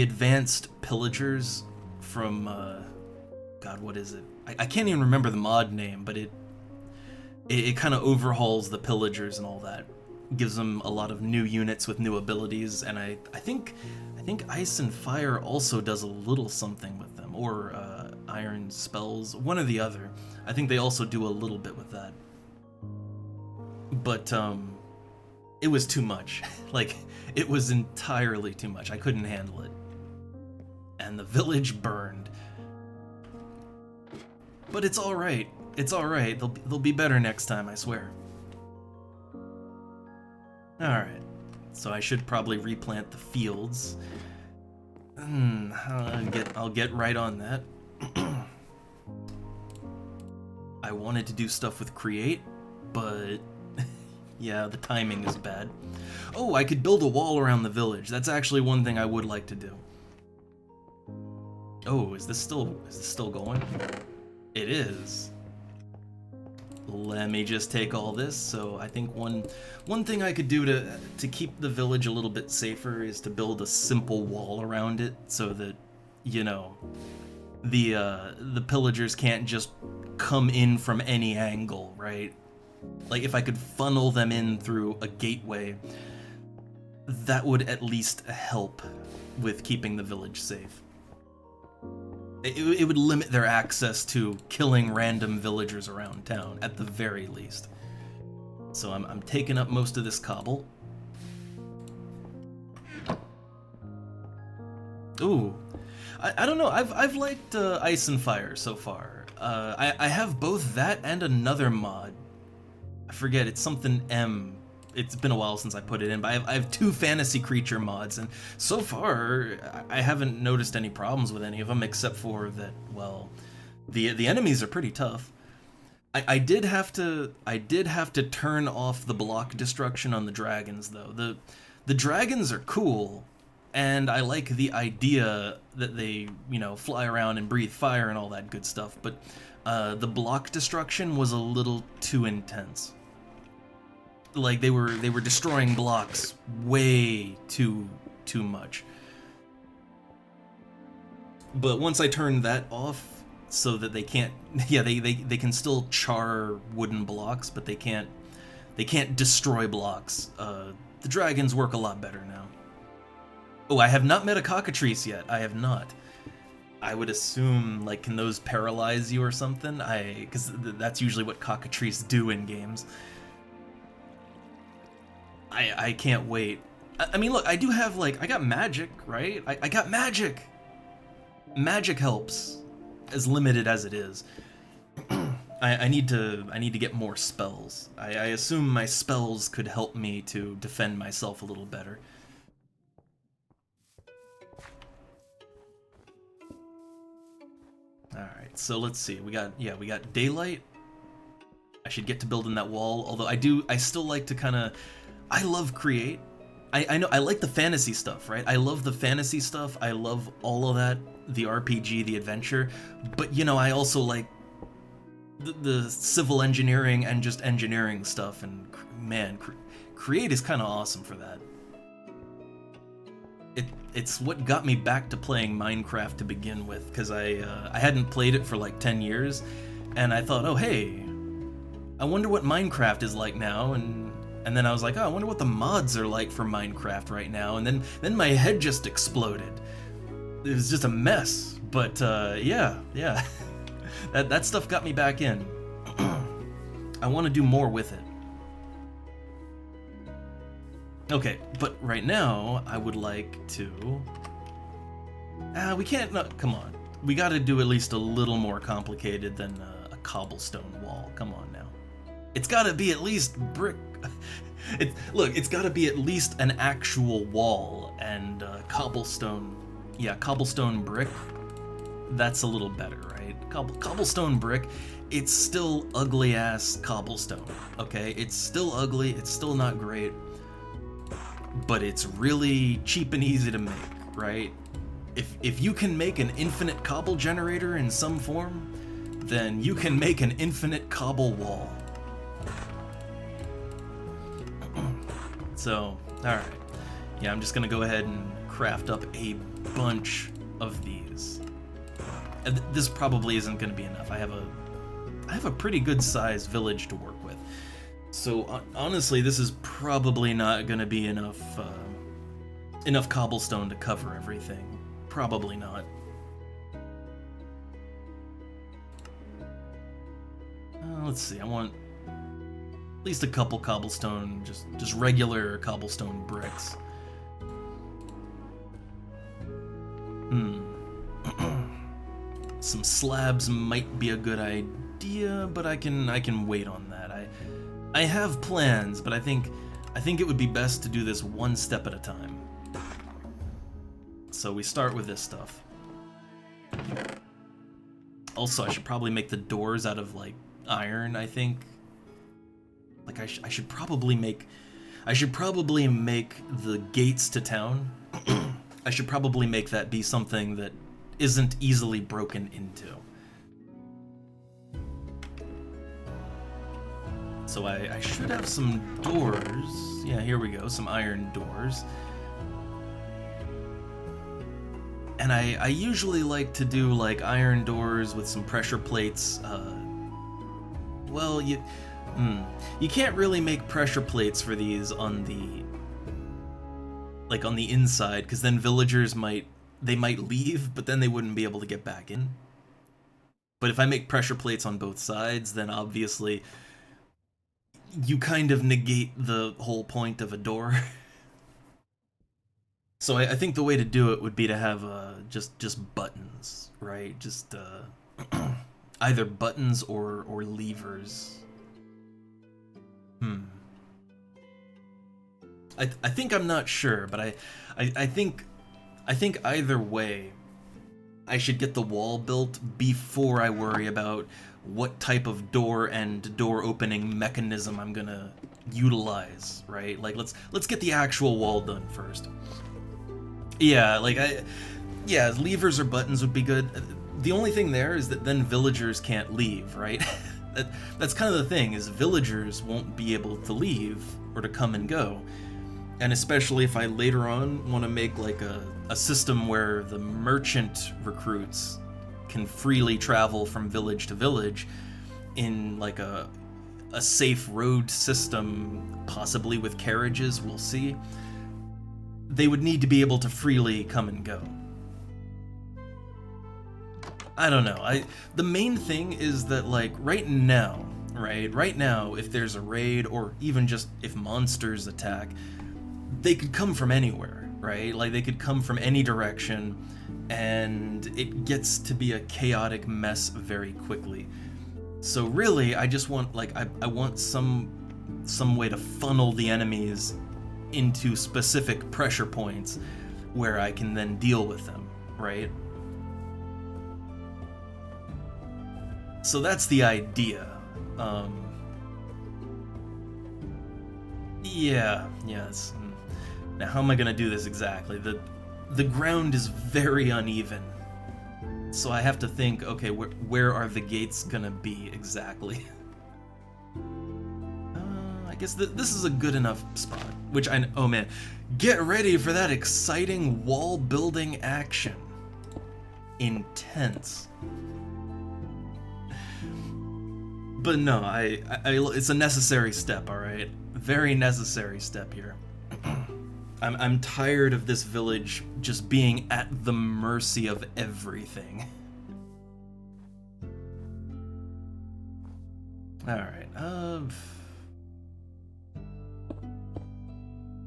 advanced pillagers from God, what is it? I can't even remember the mod name, but it kind of overhauls the pillagers and all that. Gives them a lot of new units with new abilities, and I think Ice and Fire also does a little something with them, or Iron spells, one or the other. I think they also do a little bit with that. But it was too much. Like, it was entirely too much. I couldn't handle it. And the village burned. But it's alright. It's alright. They'll be better next time, I swear. Alright. So I should probably replant the fields. I'll get right on that. I wanted to do stuff with create, but yeah, the timing is bad. Oh, I could build a wall around the village. That's actually one thing I would like to do. Oh, is this still going? It is. Let me just take all this. So I think one thing I could do to keep the village a little bit safer is to build a simple wall around it so that, you know, the pillagers can't just come in from any angle, right? Like, if I could funnel them in through a gateway, that would at least help with keeping the village safe. It would limit their access to killing random villagers around town, at the very least. So I'm taking up most of this cobble. Ooh. I don't know, I've liked Ice and Fire so far. I have both that and another mod. I forget, it's something M. It's been a while since I put it in, but I have 2 fantasy creature mods, and so far I haven't noticed any problems with any of them, except for that, well, the enemies are pretty tough. I did have to turn off the block destruction on the dragons, though. The dragons are cool, and I like the idea that they, you know, fly around and breathe fire and all that good stuff, but the block destruction was a little too intense. Like, they were destroying blocks way too much. But once I turned that off, so that they can't, yeah, they can still char wooden blocks, but they can't destroy blocks. The dragons work a lot better now. Oh, I have not met a cockatrice yet. I have not. I would assume, like, can those paralyze you or something? Because that's usually what cockatrice do in games. I can't wait. I mean, look, I do have, like, I got magic, right? I got magic! Magic helps, as limited as it is. I need to get more spells. I assume my spells could help me to defend myself a little better. Alright, so let's see. We got daylight. I should get to building that wall, although I still like to kind of... I love create. I know, I like the fantasy stuff, right? I love the fantasy stuff. I love all of that, the RPG, the adventure. But, you know, I also like the civil engineering and just engineering stuff. And, man, create is kind of awesome for that. It's what got me back to playing Minecraft to begin with, because I hadn't played it for like 10 years, and I thought, oh, hey, I wonder what Minecraft is like now, and then I was like, oh, I wonder what the mods are like for Minecraft right now, and then my head just exploded. It was just a mess, but yeah, that stuff got me back in. I want to do more with it. Okay, but right now, I would like to... we can't... No, come on. We gotta do at least a little more complicated than a cobblestone wall. Come on now. It's gotta be at least brick... Look, it's gotta be at least an actual wall, and cobblestone... Yeah, cobblestone brick, that's a little better, right? Cobblestone brick, it's still ugly-ass cobblestone, okay? It's still ugly, it's still not great, but it's really cheap and easy to make, right? If you can make an infinite cobble generator in some form, then you can make an infinite cobble wall. So, alright. Yeah, I'm just gonna go ahead and craft up a bunch of these. This probably isn't gonna be enough. I have a pretty good sized village to work with. So honestly, this is probably not gonna be enough cobblestone to cover everything. Probably not. Let's see, I want At least a couple cobblestone, just regular cobblestone bricks. Some slabs might be a good idea, but I can wait on that. I have plans, but I think it would be best to do this one step at a time. So we start with this stuff. Also, I should probably make the doors out of like iron, I think. Like I should probably make the gates to town. I should probably make that be something that isn't easily broken into. So I should have some doors. Yeah, here we go, some iron doors. And I usually like to do like iron doors with some pressure plates. Well, you can't really make pressure plates for these on the inside, because then villagers might leave, but then they wouldn't be able to get back in. But if I make pressure plates on both sides, then obviously you kind of negate the whole point of a door. So I think the way to do it would be to have just buttons, right? Just either buttons or levers. I think I'm not sure, but I think either way, I should get the wall built before I worry about what type of door and door opening mechanism I'm gonna utilize, right? Like let's get the actual wall done first. Yeah, levers or buttons would be good. The only thing there is that then villagers can't leave, right? That's kind of the thing, is villagers won't be able to leave or to come and go. And especially if I later on want to make like a system where the merchant recruits can freely travel from village to village in like a safe road system, possibly with carriages, we'll see. They would need to be able to freely come and go. I don't know. The main thing is that like right now, if there's a raid or even just if monsters attack, they could come from anywhere, right? Like they could come from any direction, and it gets to be a chaotic mess very quickly. So really, I just want I want some way to funnel the enemies into specific pressure points where I can then deal with them, right? So that's the idea. Yes. Now, how am I gonna do this exactly? The ground is very uneven, so I have to think. Okay, where are the gates gonna be exactly? I guess this is a good enough spot. Oh man, get ready for that exciting wall building action. Intense. But no, it's a necessary step, all right? Very necessary step here. I'm tired of this village just being at the mercy of everything. All right.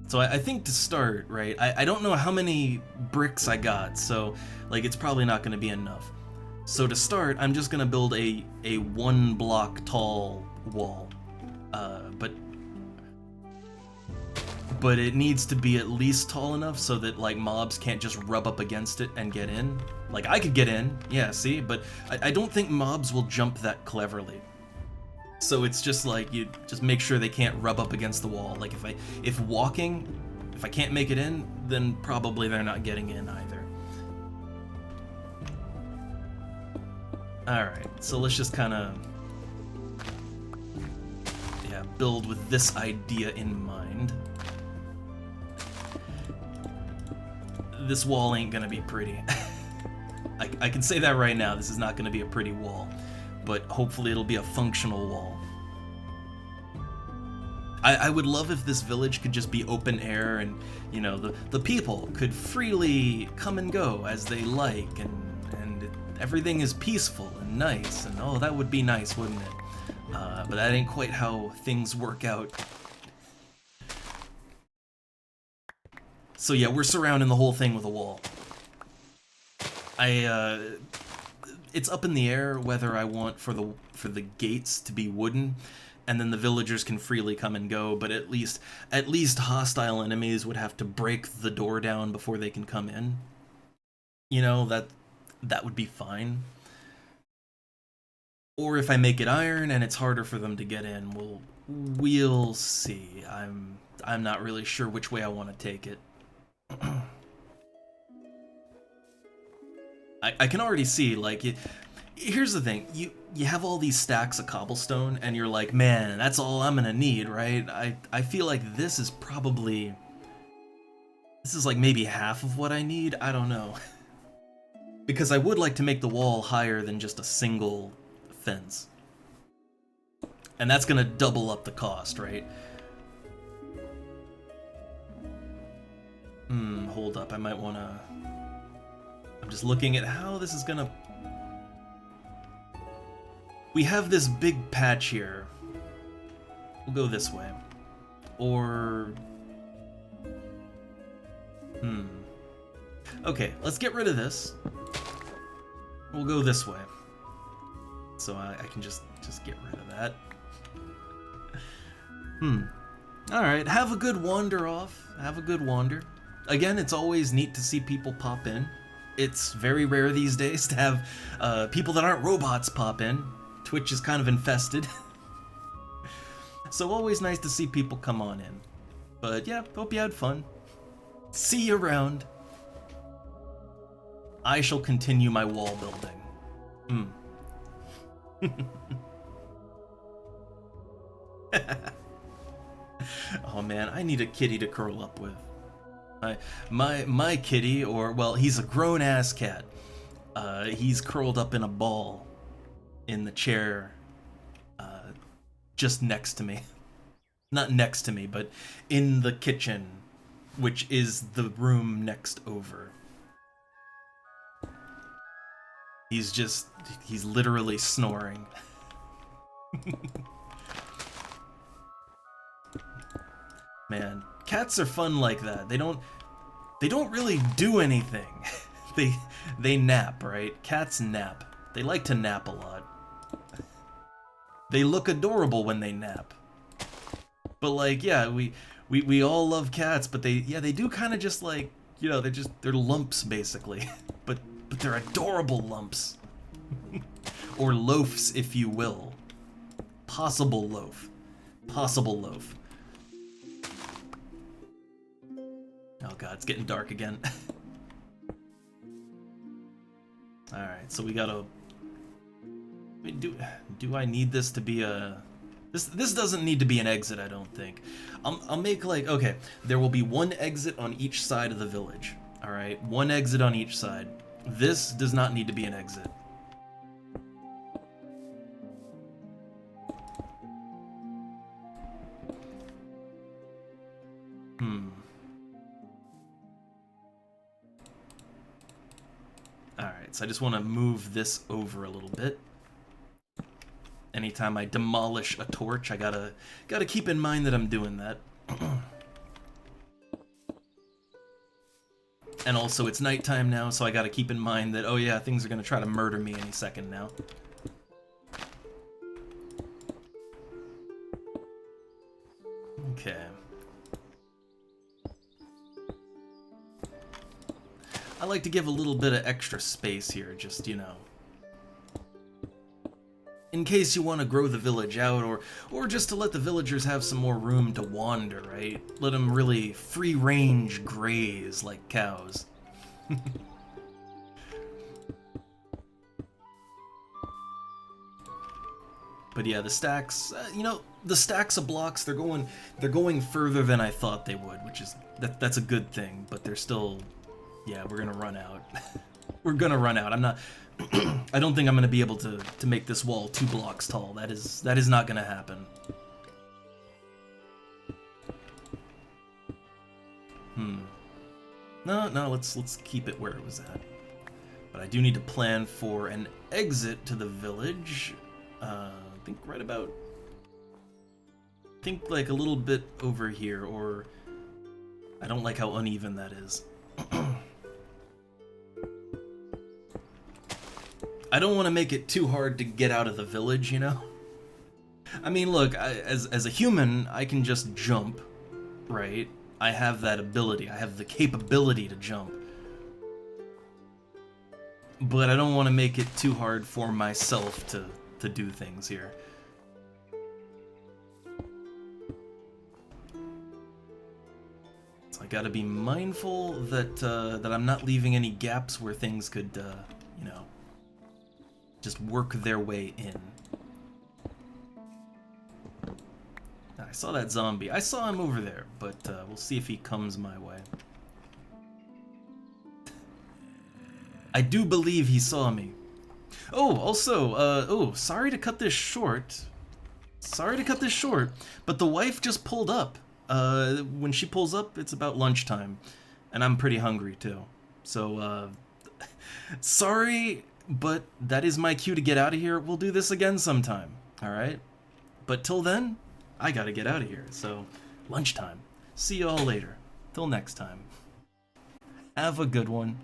So I think to start, right? I don't know how many bricks I got, so like it's probably not going to be enough. So to start, I'm just gonna build a 1 block tall wall, but it needs to be at least tall enough so that like mobs can't just rub up against it and get in. Like I could get in, yeah, see, but I don't think mobs will jump that cleverly. So it's just like you just make sure they can't rub up against the wall. Like if I can't make it in, then probably they're not getting in either. Alright, so let's just kind of build with this idea in mind. This wall ain't gonna be pretty. I can say that right now, this is not gonna be a pretty wall, but hopefully it'll be a functional wall. I would love if this village could just be open air and, you know, the people could freely come and go as they like, and everything is peaceful and nice, and oh, that would be nice, wouldn't it? But that ain't quite how things work out. So yeah, we're surrounding the whole thing with a wall. It's up in the air whether I want for the gates to be wooden, and then the villagers can freely come and go. But at least hostile enemies would have to break the door down before they can come in. You know, that would be fine. Or if I make it iron and it's harder for them to get in, we'll see. I'm not really sure which way I want to take it. I can already see, like, here's the thing. You have all these stacks of cobblestone, and you're like, man, that's all I'm gonna need, right? I feel like this is like maybe half of what I need. I don't know. Because I would like to make the wall higher than just a single fence. And that's gonna double up the cost, right? Hold up, I might wanna... I'm just looking at how this is gonna... We have this big patch here. We'll go this way. Or... Okay, let's get rid of this. We'll go this way. So I can just get rid of that. Alright, have a good wander off. Have a good wander. Again, it's always neat to see people pop in. It's very rare these days to have people that aren't robots pop in. Twitch is kind of infested. So always nice to see people come on in. But yeah, hope you had fun. See you around. I shall continue my wall building. Oh man, I need a kitty to curl up with. My kitty, or well, he's a grown-ass cat. He's curled up in a ball in the chair just next to me. Not next to me, but in the kitchen, which is the room next over. He's literally snoring. Man, cats are fun like that. They don't really do anything. They nap, right? Cats nap. They like to nap a lot. They look adorable when they nap. But like, yeah, we all love cats, but they do kind of just like, you know, they're lumps basically. But they're adorable lumps. Or loafs, if you will. Possible loaf. Possible loaf. Oh god, it's getting dark again. Alright, so we gotta... Do I need this to be a... This doesn't need to be an exit, I don't think. I'll make like... Okay, there will be one exit on each side of the village. Alright, one exit on each side. This does not need to be an exit. Alright, so I just want to move this over a little bit. Anytime I demolish a torch, I gotta keep in mind that I'm doing that. And also, it's nighttime now, so I gotta keep in mind that, oh yeah, things are gonna try to murder me any second now. Okay. I like to give a little bit of extra space here, just, you know, in case you want to grow the village out, or just to let the villagers have some more room to wander, right? Let them really free-range graze like cows. But yeah, the stacks, you know, the stacks of blocks, they're going further than I thought they would, which is, that's a good thing, but they're still, yeah, we're gonna run out. We're gonna run out. I'm not, I don't think I'm gonna be able to make this wall 2 blocks tall. That is not gonna happen. No, let's keep it where it was at. But I do need to plan for an exit to the village. I think right about... I think like a little bit over here, or... I don't like how uneven that is. I don't want to make it too hard to get out of the village, you know? I mean, look, as a human, I can just jump, right? I have that ability. I have the capability to jump. But I don't want to make it too hard for myself to do things here. So I gotta be mindful that that I'm not leaving any gaps where things could, you know, just work their way in. I saw that zombie. I saw him over there, but we'll see if he comes my way. I do believe he saw me. Oh, also, sorry to cut this short. Sorry to cut this short, but the wife just pulled up. When she pulls up, it's about lunchtime, and I'm pretty hungry too. So, sorry, but that is my cue to get out of here. We'll do this again sometime, alright? But till then, I gotta get out of here, so lunchtime. See y'all later. Till next time. Have a good one.